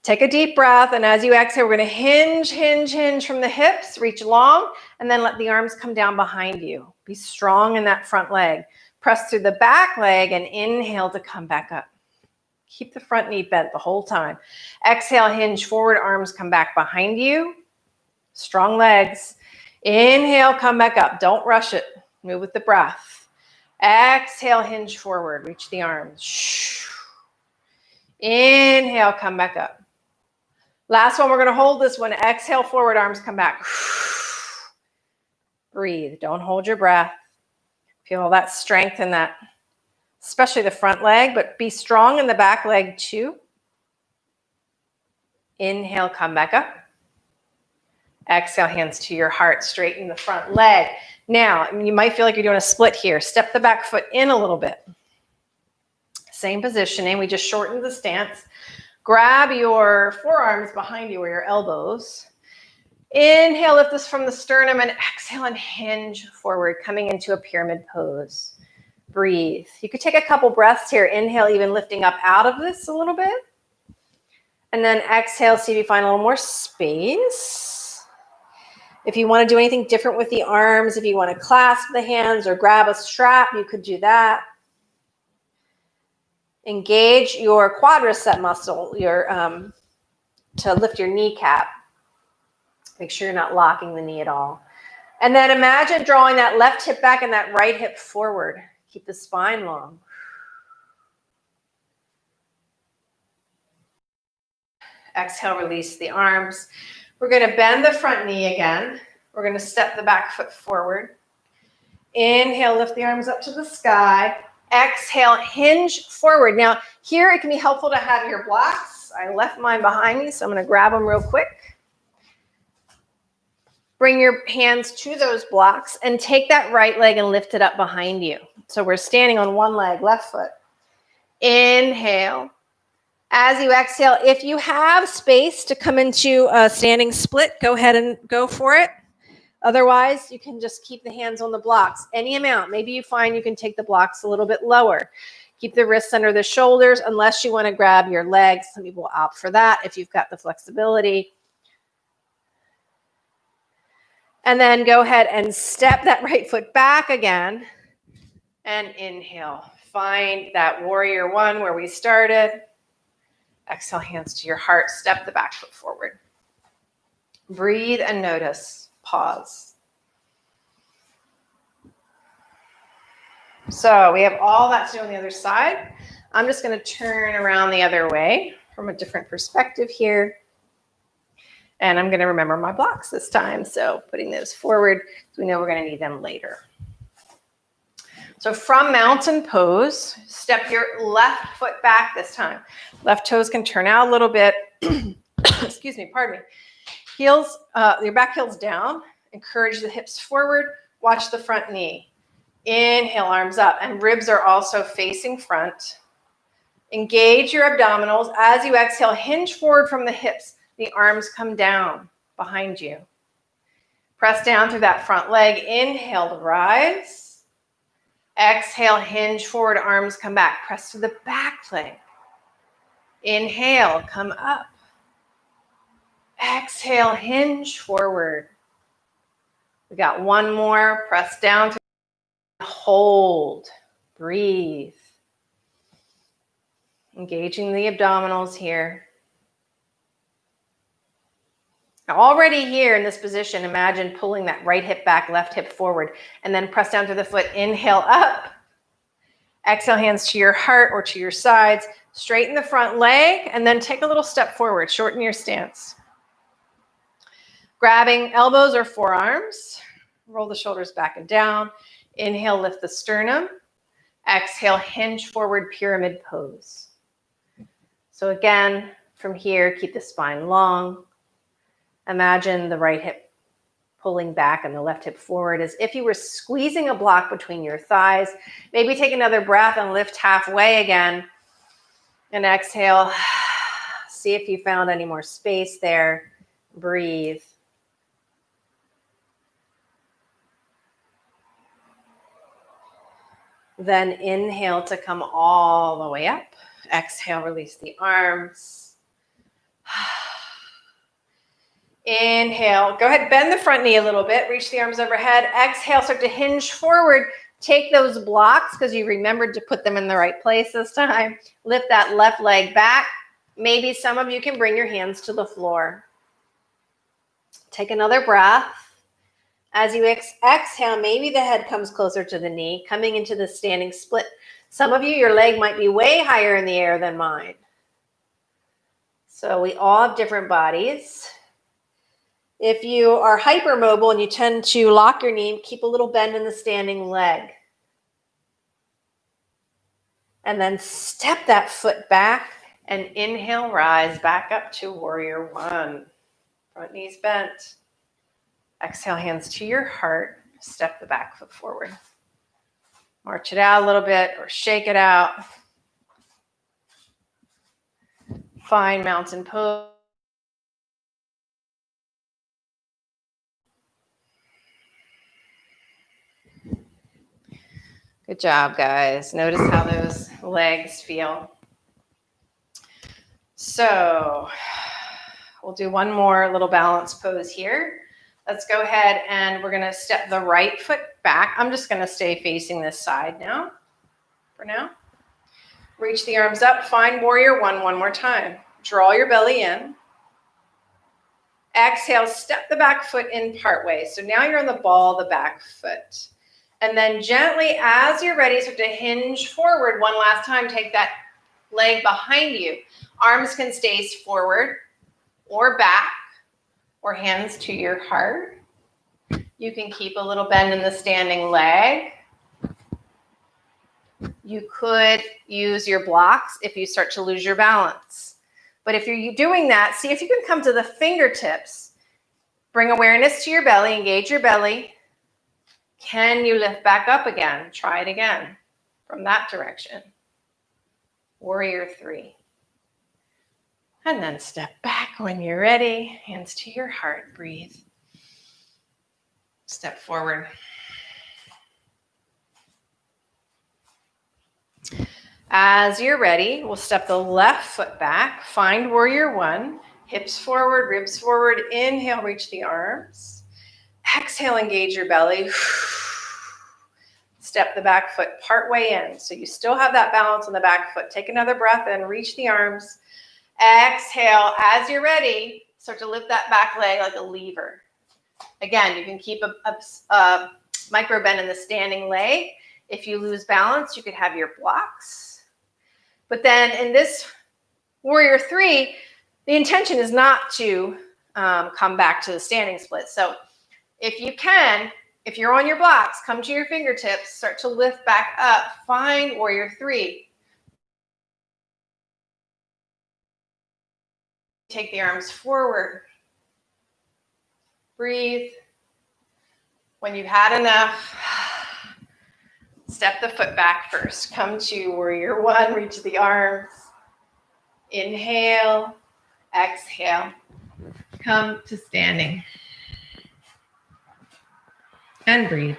Take a deep breath, and as you exhale, we're going to hinge, hinge, hinge from the hips, reach long, and then let the arms come down behind you. Be strong in that front leg. Press through the back leg and inhale to come back up. Keep the front knee bent the whole time. Exhale, hinge forward, arms come back behind you. Strong legs. Inhale, come back up. Don't rush it. Move with the breath. Exhale, hinge forward. Reach the arms. Inhale, come back up. Last one, we're going to hold this one. Exhale, forward, arms come back. Breathe. Don't hold your breath. Feel that strength in that, especially the front leg, but be strong in the back leg too. Inhale, come back up. Exhale, hands to your heart, straighten the front leg. Now, you might feel like you're doing a split here. Step the back foot in a little bit. Same positioning, we just shortened the stance. Grab your forearms behind you or your elbows. Inhale, lift this from the sternum, and exhale and hinge forward, coming into a pyramid pose. Breathe. You could take a couple breaths here. Inhale, even lifting up out of this a little bit. And then exhale, see if you find a little more space. If you want to do anything different with the arms, if you want to clasp the hands or grab a strap, you could do that. Engage your quadricep muscle to lift your kneecap. Make sure you're not locking the knee at all. And then imagine drawing that left hip back and that right hip forward. Keep the spine long. Exhale, release the arms. We're going to bend the front knee again. We're going to step the back foot forward. Inhale, lift the arms up to the sky. Exhale, hinge forward. Now, here it can be helpful to have your blocks. I left mine behind me, so I'm going to grab them real quick. Bring your hands to those blocks and take that right leg and lift it up behind you. So we're standing on one leg, left foot. Inhale. As you exhale, if you have space to come into a standing split, go ahead and go for it. Otherwise, you can just keep the hands on the blocks, any amount. Maybe you find you can take the blocks a little bit lower. Keep the wrists under the shoulders unless you want to grab your legs. Some people opt for that if you've got the flexibility. And then go ahead and step that right foot back again and inhale. Find that warrior one where we started. Exhale, hands to your heart. Step the back foot forward. Breathe and notice. Pause. So we have all that to do on the other side. I'm just going to turn around the other way from a different perspective here. And I'm going to remember my blocks this time. So putting those forward, we know we're going to need them later. So from mountain pose, step your left foot back this time. Left toes can turn out a little bit. Excuse me, pardon me. Heels, your back heels down. Encourage the hips forward. Watch the front knee. Inhale, arms up. And ribs are also facing front. Engage your abdominals. As you exhale, hinge forward from the hips. The arms come down behind you. Press down through that front leg. Inhale to rise. Exhale, hinge forward, arms come back. Press to the back leg. Inhale, come up. Exhale, hinge forward. We got one more. Press down. Hold. Breathe. Engaging the abdominals here. Now, already here in this position, imagine pulling that right hip back, left hip forward, and then press down to the foot. Inhale up. Exhale, hands to your heart or to your sides. Straighten the front leg, and then take a little step forward. Shorten your stance. Grabbing elbows or forearms. Roll the shoulders back and down. Inhale, lift the sternum. Exhale, hinge forward, pyramid pose. So again, from here, keep the spine long. Imagine the right hip pulling back and the left hip forward as if you were squeezing a block between your thighs. Maybe take another breath and lift halfway again. And exhale. See if you found any more space there. Breathe. Then inhale to come all the way up. Exhale, release the arms. Inhale. Go ahead, bend the front knee a little bit. Reach the arms overhead. Exhale, start to hinge forward. Take those blocks because you remembered to put them in the right place this time. Lift that left leg back. Maybe some of you can bring your hands to the floor. Take another breath. As you exhale, maybe the head comes closer to the knee, coming into the standing split. Some of you, your leg might be way higher in the air than mine. So we all have different bodies. If you are hypermobile and you tend to lock your knee, keep a little bend in the standing leg. And then step that foot back and inhale, rise back up to warrior one. Front knees bent. Exhale, hands to your heart. Step the back foot forward. March it out a little bit or shake it out. Find mountain pose. Good job, guys. Notice how those legs feel. So we'll do one more little balance pose here. Let's go ahead and we're going to step the right foot back. I'm just going to stay facing this side now, for now. Reach the arms up. Find warrior one more time. Draw your belly in. Exhale, step the back foot in part way. So now you're on the ball of the back foot. And then gently, as you're ready, start to hinge forward one last time. Take that leg behind you. Arms can stay forward or back or hands to your heart. You can keep a little bend in the standing leg. You could use your blocks if you start to lose your balance. But if you're doing that, see if you can come to the fingertips. Bring awareness to your belly, engage your belly. Can you lift back up again? Try it again from that direction. Warrior three. And then step back when you're ready. Hands to your heart. Breathe. Step forward. As you're ready, we'll step the left foot back. Find warrior one. Hips forward, ribs forward. Inhale, reach the arms. Exhale, engage your belly. Step the back foot part way in. So you still have that balance on the back foot. Take another breath and reach the arms. Exhale, as you're ready, start to lift that back leg like a lever. Again, you can keep a micro bend in the standing leg. If you lose balance, you could have your blocks. But then in this warrior three, the intention is not to come back to the standing split. So if you can, if you're on your blocks, come to your fingertips, start to lift back up, find warrior three. Take the arms forward. Breathe. When you've had enough, step the foot back first. Come to warrior one, reach the arms. Inhale, exhale. Come to standing. And breathe.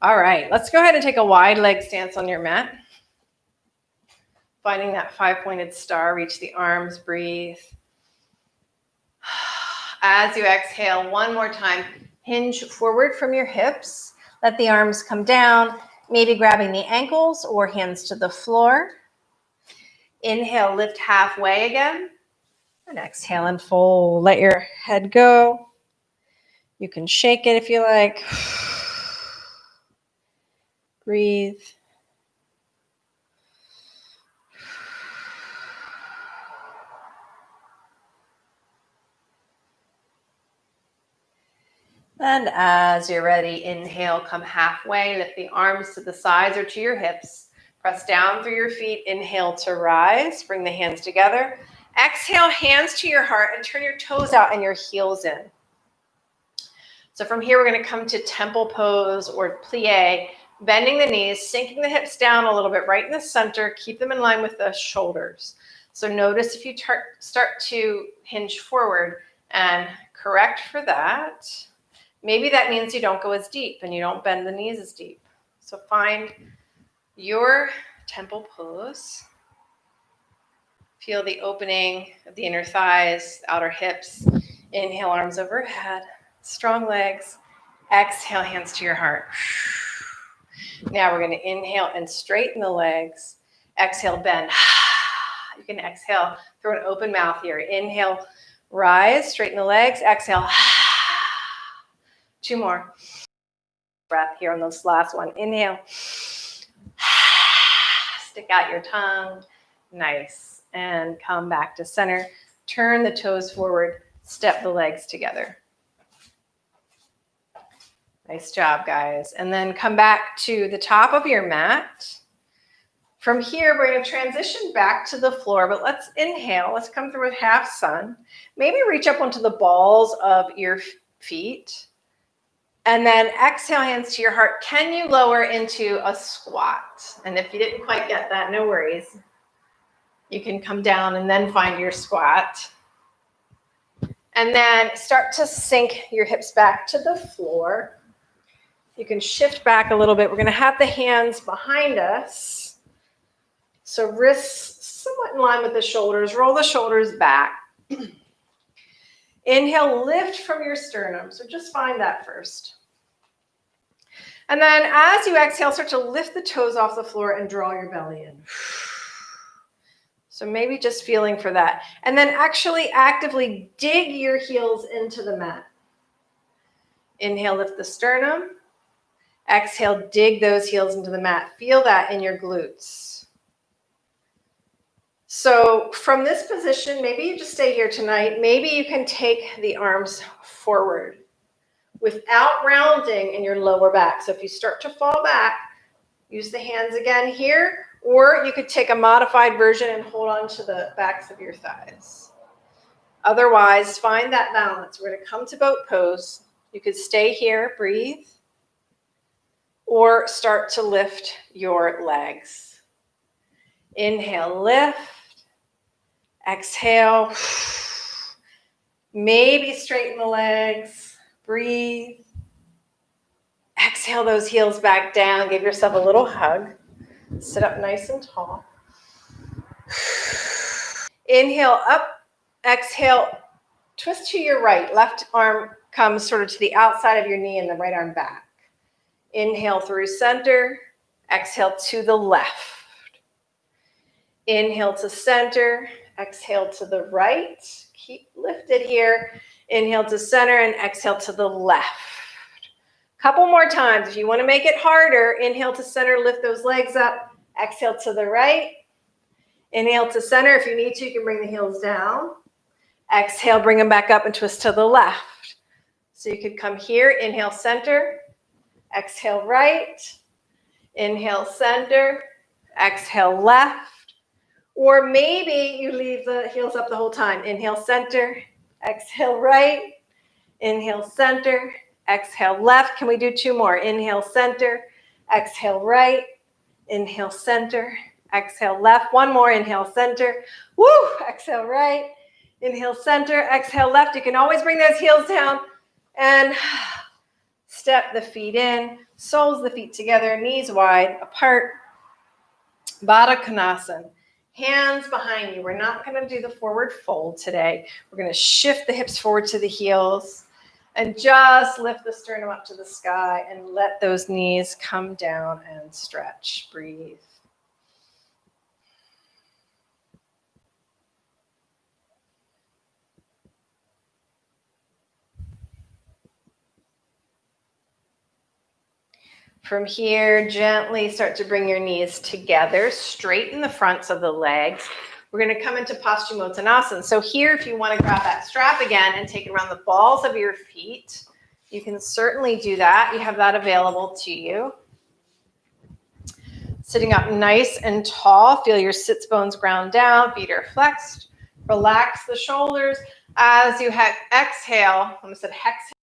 All right, let's go ahead and take a wide leg stance on your mat. Finding that five-pointed star, reach the arms, breathe. As you exhale, one more time, hinge forward from your hips. Let the arms come down, maybe grabbing the ankles or hands to the floor. Inhale, lift halfway again. And exhale and fold. Let your head go. You can shake it if you like. Breathe. And as you're ready, inhale, come halfway. Lift the arms to the sides or to your hips. Press down through your feet. Inhale to rise. Bring the hands together. Exhale, hands to your heart and turn your toes out and your heels in. So from here, we're going to come to temple pose or plie, bending the knees, sinking the hips down a little bit right in the center. Keep them in line with the shoulders. So notice if you start to hinge forward and correct for that. Maybe that means you don't go as deep and you don't bend the knees as deep. So find your temple pose. Feel the opening of the inner thighs, outer hips. Inhale, arms overhead. Strong legs. Exhale, hands to your heart. Now we're going to inhale and straighten the legs. Exhale, bend. You can exhale through an open mouth here. Inhale, rise, straighten the legs. Exhale. 2 more. Breath here on this last one. Inhale. Stick out your tongue. Nice. And come back to center. Turn the toes forward. Step the legs together. Nice job, guys. And then come back to the top of your mat. From here, we're going to transition back to the floor, but let's inhale. Let's come through a half sun. Maybe reach up onto the balls of your feet. And then exhale, hands to your heart. Can you lower into a squat? And if you didn't quite get that, no worries. You can come down and then find your squat. And then start to sink your hips back to the floor. You can shift back a little bit. We're going to have the hands behind us. So wrists somewhat in line with the shoulders. Roll the shoulders back. Inhale, lift from your sternum. So just find that first. And then as you exhale, start to lift the toes off the floor and draw your belly in. So maybe just feeling for that. And then actually actively dig your heels into the mat. Inhale, lift the sternum. Exhale, dig those heels into the mat. Feel that in your glutes. So from this position, maybe you just stay here tonight. Maybe you can take the arms forward without rounding in your lower back. So if you start to fall back, use the hands again here, or you could take a modified version and hold on to the backs of your thighs. Otherwise, find that balance. We're going to come to boat pose. You could stay here, breathe, or start to lift your legs. Inhale, lift. Exhale. Maybe straighten the legs. Breathe. Exhale those heels back down. Give yourself a little hug. Sit up nice and tall. Inhale up. Exhale. Twist to your right. Left arm comes sort of to the outside of your knee and the right arm back. Inhale through center. Exhale to the left. Inhale to center. Exhale to the right. Keep lifted here. Inhale to center and exhale to the left. Couple more times. If you want to make it harder, inhale to center, lift those legs up. Exhale to the right. Inhale to center. If you need to, you can bring the heels down. Exhale, bring them back up and twist to the left. So you could come here, inhale center, exhale right, inhale center, exhale left. Or maybe you leave the heels up the whole time. Inhale center, exhale right, inhale center, exhale left. Can we do 2 more? Inhale center, exhale right, inhale center, exhale left. 1 more, inhale center, woo, exhale right, inhale center, exhale left. You can always bring those heels down and step the feet in, soles the feet together, knees wide apart. Baddha Konasana. Hands behind you. We're not going to do the forward fold today. We're going to shift the hips forward to the heels and just lift the sternum up to the sky and let those knees come down and stretch. Breathe. From here, gently start to bring your knees together, straighten the fronts of the legs. We're going to come into Paschimottanasana. So here, if you want to grab that strap again and take it around the balls of your feet, you can certainly do that. You have that available to you. Sitting up nice and tall, feel your sits bones ground down, feet are flexed. Relax the shoulders as you exhale. I almost said exhale.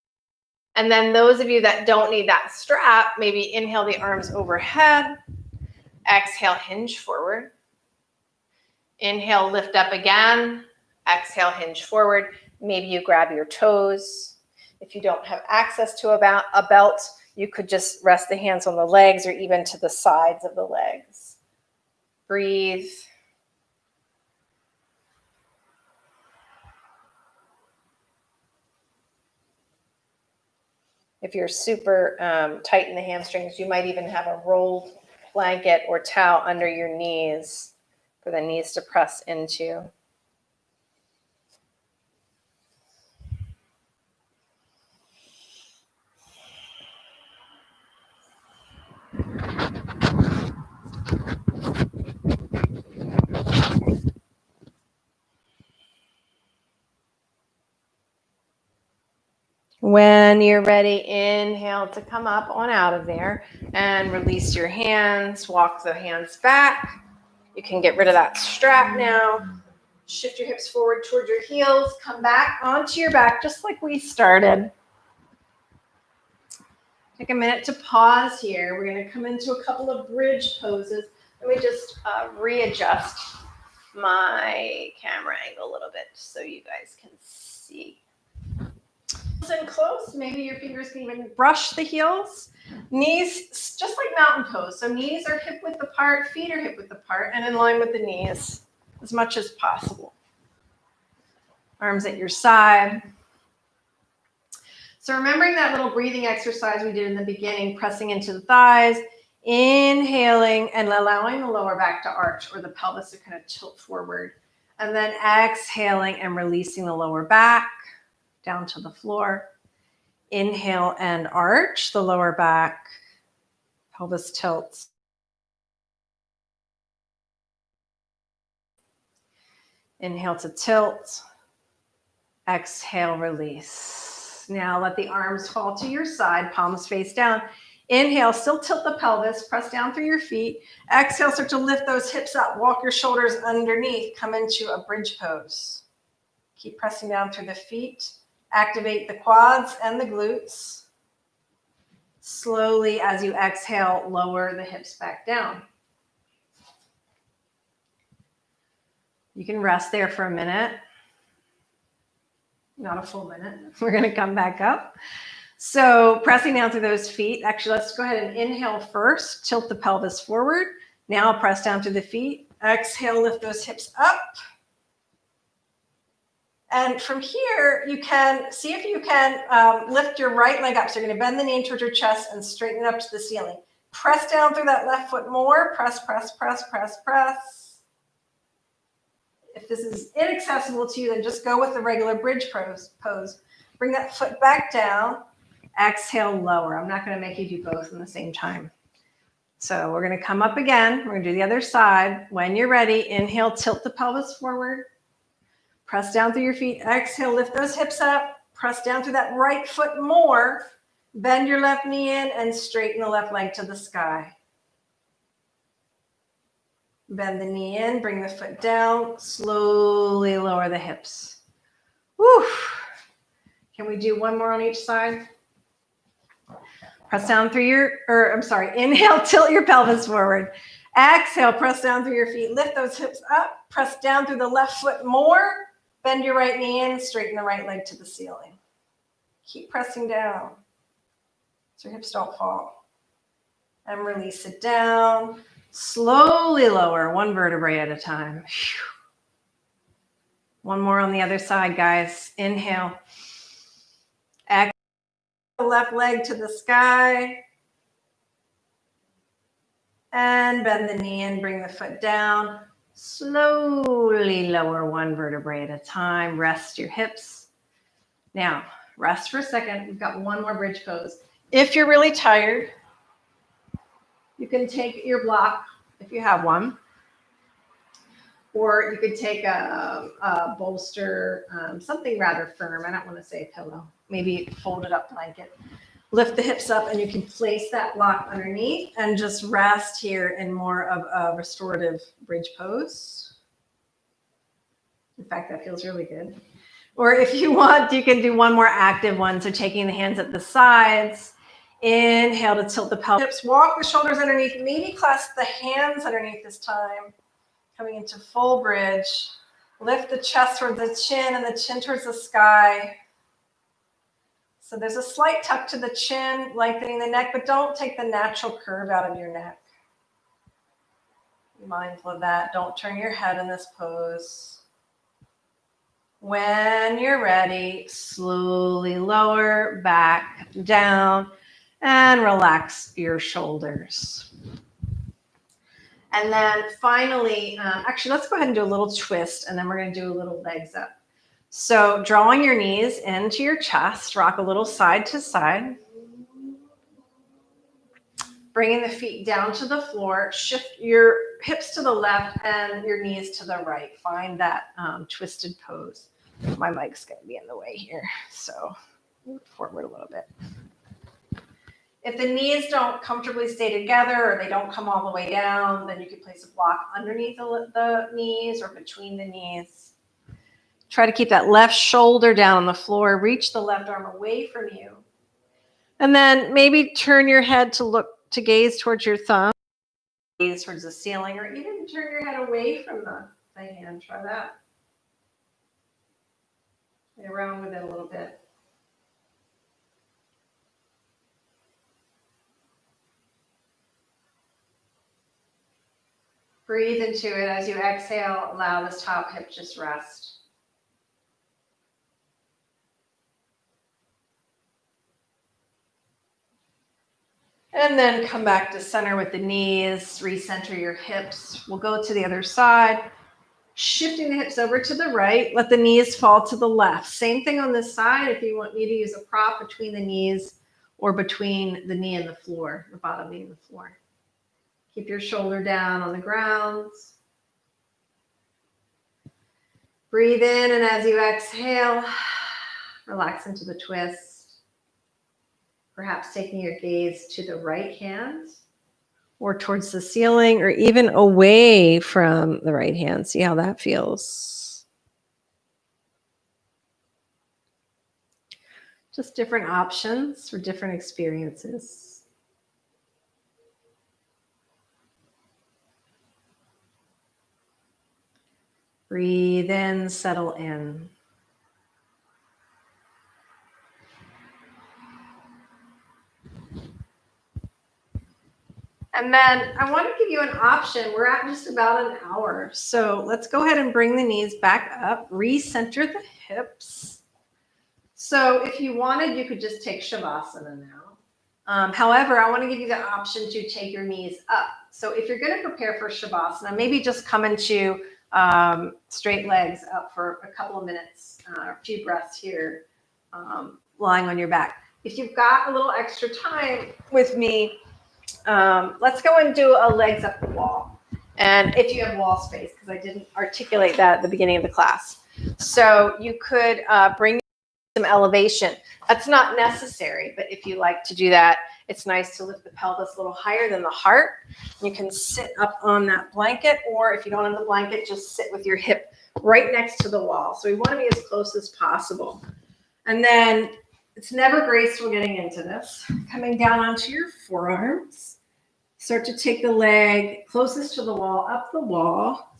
And then those of you that don't need that strap, maybe inhale the arms overhead. Exhale, hinge forward. Inhale, lift up again. Exhale, hinge forward. Maybe you grab your toes. If you don't have access to a belt, you could just rest the hands on the legs or even to the sides of the legs. Breathe. If you're super tight in the hamstrings, you might even have a rolled blanket or towel under your knees for the knees to press into. When you're ready, inhale to come up on out of there and release your hands. Walk the hands back. You can get rid of that strap now. Shift your hips forward toward your heels. Come back onto your back just like we started. Take a minute to pause here. We're going to come into a couple of bridge poses. Let me just readjust my camera angle a little bit so you guys can see. And close. Maybe your fingers can even brush the heels. Knees, just like mountain pose. So knees are hip width apart, feet are hip width apart, and in line with the knees as much as possible. Arms at your side. So remembering that little breathing exercise we did in the beginning, pressing into the thighs, inhaling and allowing the lower back to arch or the pelvis to kind of tilt forward. And then exhaling and releasing the lower back down to the floor. Inhale and arch the lower back, pelvis tilts. Inhale to tilt. Exhale, release. Now let the arms fall to your side, palms face down. Inhale, still tilt the pelvis, press down through your feet. Exhale, start to lift those hips up, walk your shoulders underneath, come into a bridge pose. Keep pressing down through the feet. Activate the quads and the glutes. Slowly, as you exhale, lower the hips back down. You can rest there for a minute. Not a full minute. We're going to come back up. So pressing down through those feet. Actually, let's go ahead and inhale first. Tilt the pelvis forward. Now press down through the feet. Exhale, lift those hips up. And from here, you can see if you can lift your right leg up. So you're going to bend the knee towards your chest and straighten it up to the ceiling. Press down through that left foot more. Press, press, press, press, press. If this is inaccessible to you, then just go with the regular bridge pose. Bring that foot back down. Exhale, lower. I'm not going to make you do both in the same time. So we're going to come up again. We're going to do the other side. When you're ready, inhale, tilt the pelvis forward. Press down through your feet. Exhale, lift those hips up. Press down through that right foot more. Bend your left knee in and straighten the left leg to the sky. Bend the knee in, bring the foot down. Slowly lower the hips. Woo. Can we do one more on each side? Press down through inhale, tilt your pelvis forward. Exhale, press down through your feet. Lift those hips up. Press down through the left foot more. Bend your right knee in, straighten the right leg to the ceiling. Keep pressing down so your hips don't fall. And release it down. Slowly lower, one vertebrae at a time. One more on the other side, guys. Inhale. Exhale, left leg to the sky. And bend the knee in, bring the foot down. Slowly lower one vertebrae at a time. Rest your hips. Now, rest for a second. We've got one more bridge pose. If you're really tired, you can take your block, if you have one, or you could take a bolster, something rather firm. I don't want to say a pillow, maybe a folded up blanket. Lift the hips up and you can place that block underneath and just rest here in more of a restorative bridge pose. In fact, that feels really good. Or if you want, you can do one more active one. So taking the hands at the sides, inhale to tilt the pelvis. Hips, walk the shoulders underneath, maybe clasp the hands underneath this time. Coming into full bridge. Lift the chest towards the chin and the chin towards the sky. So there's a slight tuck to the chin, lengthening the neck, but don't take the natural curve out of your neck. Be mindful of that. Don't turn your head in this pose. When you're ready, slowly lower back down and relax your shoulders. And then finally, actually, let's go ahead and do a little twist, and then we're going to do a little legs up. So drawing your knees into your chest, rock a little side to side. Bringing the feet down to the floor, shift your hips to the left and your knees to the right. Find that twisted pose. My mic's going to be in the way here, so move forward a little bit. If the knees don't comfortably stay together or they don't come all the way down, then you can place a block underneath the knees or between the knees. Try to keep that left shoulder down on the floor. Reach the left arm away from you. And then maybe turn your head to gaze towards your thumb, gaze towards the ceiling, or even turn your head away from the hand. Try that. Play around with it a little bit. Breathe into it. As you exhale, allow this top hip just rest. And then come back to center with the knees, recenter your hips. We'll go to the other side, shifting the hips over to the right, let the knees fall to the left. Same thing on this side if you want me to use a prop between the knees or between the knee and the floor, the bottom knee and the floor. Keep your shoulder down on the ground. Breathe in, and as you exhale, relax into the twist. Perhaps taking your gaze to the right hand or towards the ceiling or even away from the right hand. See how that feels. Just different options for different experiences. Breathe in, settle in. And then I want to give you an option. We're at just about an hour. So let's go ahead and bring the knees back up, recenter the hips. So if you wanted, you could just take Shavasana now. However, I want to give you the option to take your knees up. So if you're going to prepare for Shavasana, maybe just come into straight legs up for a couple of minutes, a few breaths here, lying on your back. If you've got a little extra time with me, let's go and do a legs up the wall. And if you have wall space, because I didn't articulate that at the beginning of the class. So you could bring some elevation. That's not necessary, but if you like to do that, it's nice to lift the pelvis a little higher than the heart. You can sit up on that blanket, or if you don't have the blanket, just sit with your hip right next to the wall. So we want to be as close as possible. And then it's never graceful getting into this. Coming down onto your forearms. Start to take the leg closest to the wall, up the wall.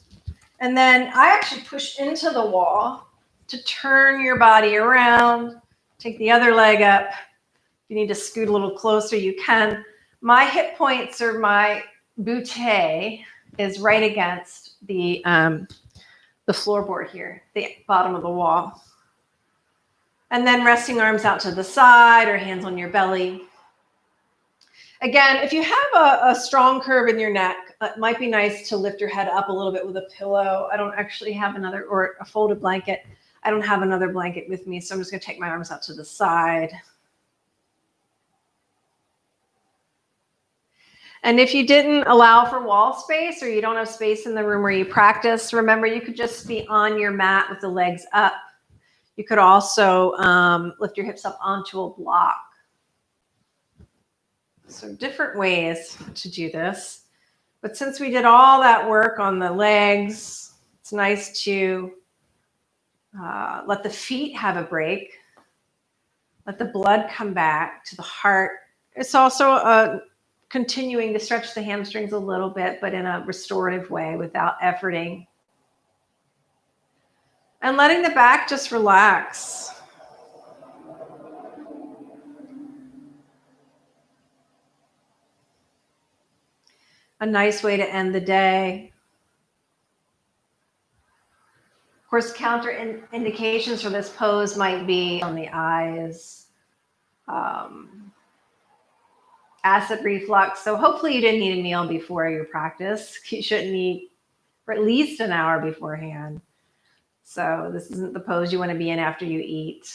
And then I actually push into the wall to turn your body around. Take the other leg up. If you need to scoot a little closer, you can. My hip points, or my butte, is right against the floorboard here, the bottom of the wall. And then resting arms out to the side or hands on your belly. Again, if you have a strong curve in your neck, it might be nice to lift your head up a little bit with a pillow. I don't actually have another, or a folded blanket. I don't have another blanket with me, so I'm just going to take my arms out to the side. And if you didn't allow for wall space, or you don't have space in the room where you practice, remember you could just be on your mat with the legs up. You could also lift your hips up onto a block. So different ways to do this. But since we did all that work on the legs, it's nice to let the feet have a break. Let the blood come back to the heart. It's also continuing to stretch the hamstrings a little bit, but in a restorative way without efforting. And letting the back just relax. A nice way to end the day. Of course, indications for this pose might be on the eyes, acid reflux. So hopefully you didn't eat a meal before your practice. You shouldn't eat for at least an hour beforehand. So this isn't the pose you want to be in after you eat.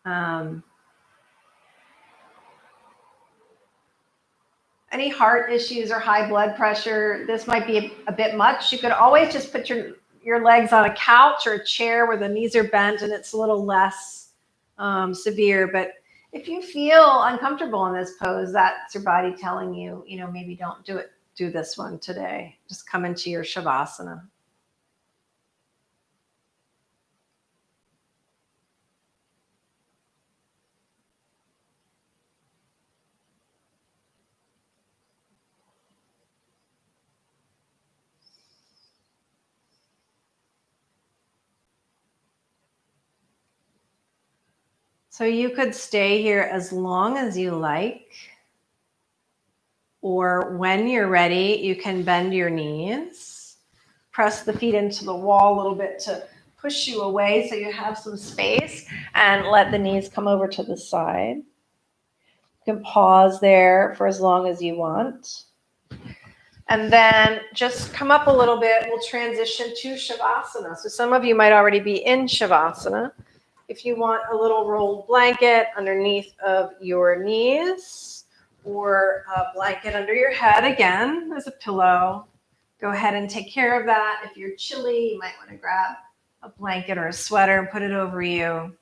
Any heart issues or high blood pressure, this might be a bit much. You could always just put your legs on a couch or a chair where the knees are bent and it's a little less severe. But if you feel uncomfortable in this pose, that's your body telling you, maybe don't do this one today. Just come into your Shavasana. So you could stay here as long as you like, or when you're ready, you can bend your knees, press the feet into the wall a little bit to push you away so you have some space, and let the knees come over to the side. You can pause there for as long as you want. And then just come up a little bit. We'll transition to Shavasana. So some of you might already be in Shavasana. If you want a little rolled blanket underneath of your knees or a blanket under your head, again, as a pillow, go ahead and take care of that. If you're chilly, you might want to grab a blanket or a sweater and put it over you.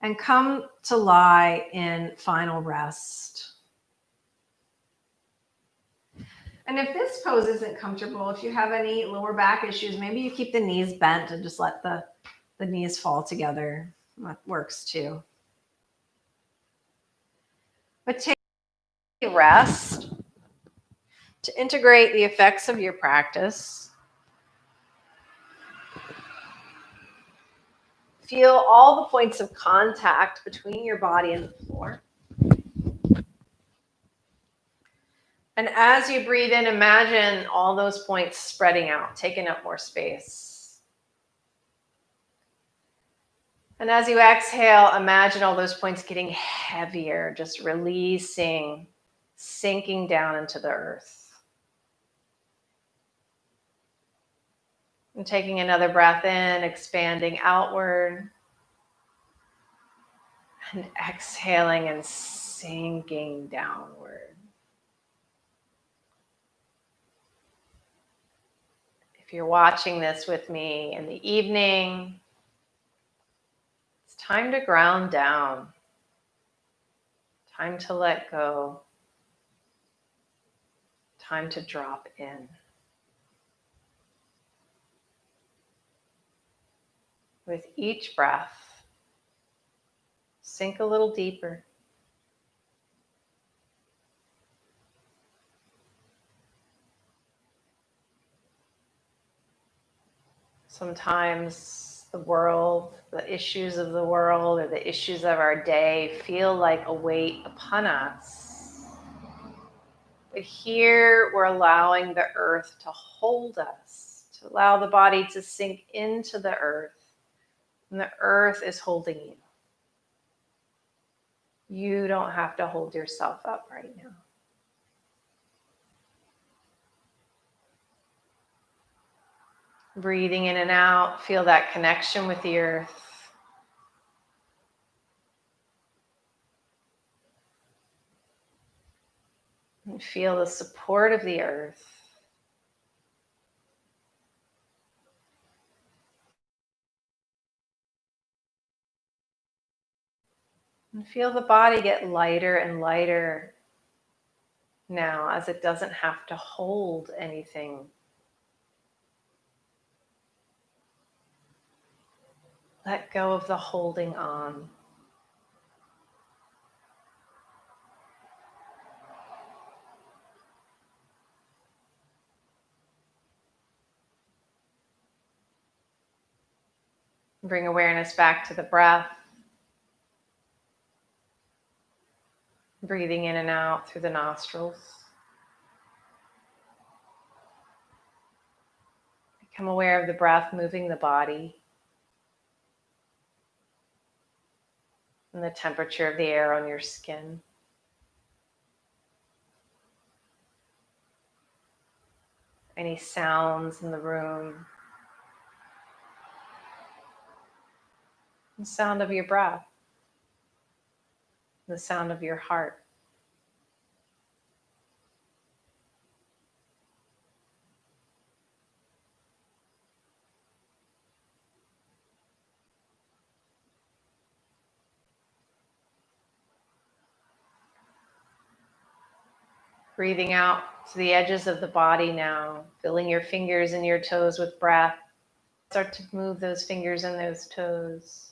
And come to lie in final rest. And if this pose isn't comfortable, if you have any lower back issues, maybe you keep the knees bent and just let the knees fall together. That works too. But take a rest to integrate the effects of your practice. Feel all the points of contact between your body and the floor. And as you breathe in, imagine all those points spreading out, taking up more space. And as you exhale, imagine all those points getting heavier, just releasing, sinking down into the earth. And taking another breath in, expanding outward. And exhaling and sinking downward. If you're watching this with me in the evening, it's time to ground down. Time to let go. Time to drop in. With each breath, sink a little deeper. Sometimes the world, the issues of the world, or the issues of our day feel like a weight upon us. But here we're allowing the earth to hold us, to allow the body to sink into the earth. And the earth is holding you. You don't have to hold yourself up right now. Breathing in and out, feel that connection with the earth. And feel the support of the earth. And feel the body get lighter and lighter now as it doesn't have to hold anything. Let go of the holding on. Bring awareness back to the breath. Breathing in and out through the nostrils. Become aware of the breath moving the body and the temperature of the air on your skin. Any sounds in the room. The sound of your breath. The sound of your heart. Breathing out to the edges of the body now, filling your fingers and your toes with breath. Start to move those fingers and those toes.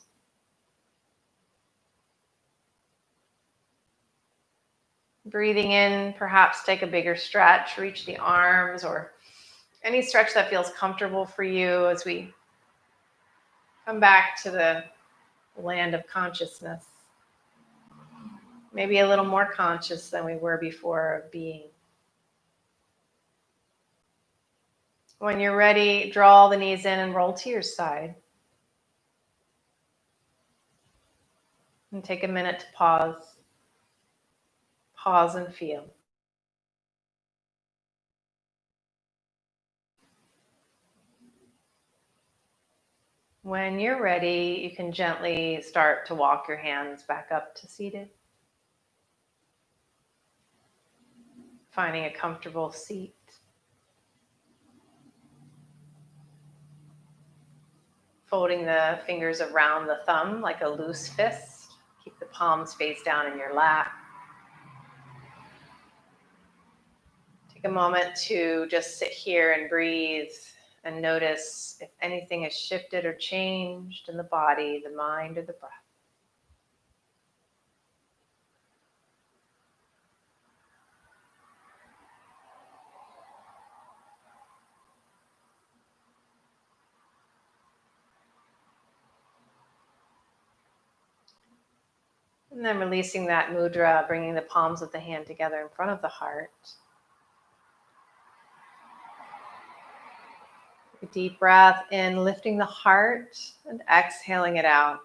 Breathing in, perhaps take a bigger stretch, reach the arms or any stretch that feels comfortable for you as we come back to the land of consciousness. Maybe a little more conscious than we were before of being. When you're ready, draw the knees in and roll to your side. And take a minute to pause. Pause and feel. When you're ready, you can gently start to walk your hands back up to seated. Finding a comfortable seat. Folding the fingers around the thumb like a loose fist. Keep the palms face down in your lap. Take a moment to just sit here and breathe and notice if anything has shifted or changed in the body, the mind, or the breath. And then releasing that mudra, bringing the palms of the hand together in front of the heart. A deep breath in, lifting the heart, and exhaling it out.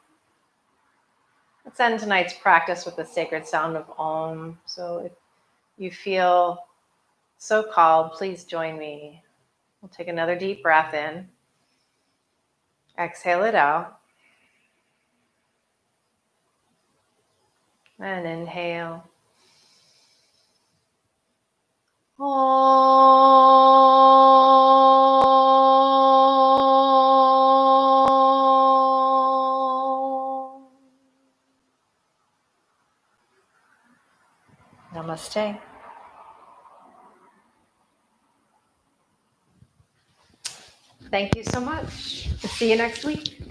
Let's end tonight's practice with the sacred sound of Om. So if you feel so called, please join me. We'll take another deep breath in. Exhale it out. And inhale. Namaste. Thank you so much. See you next week.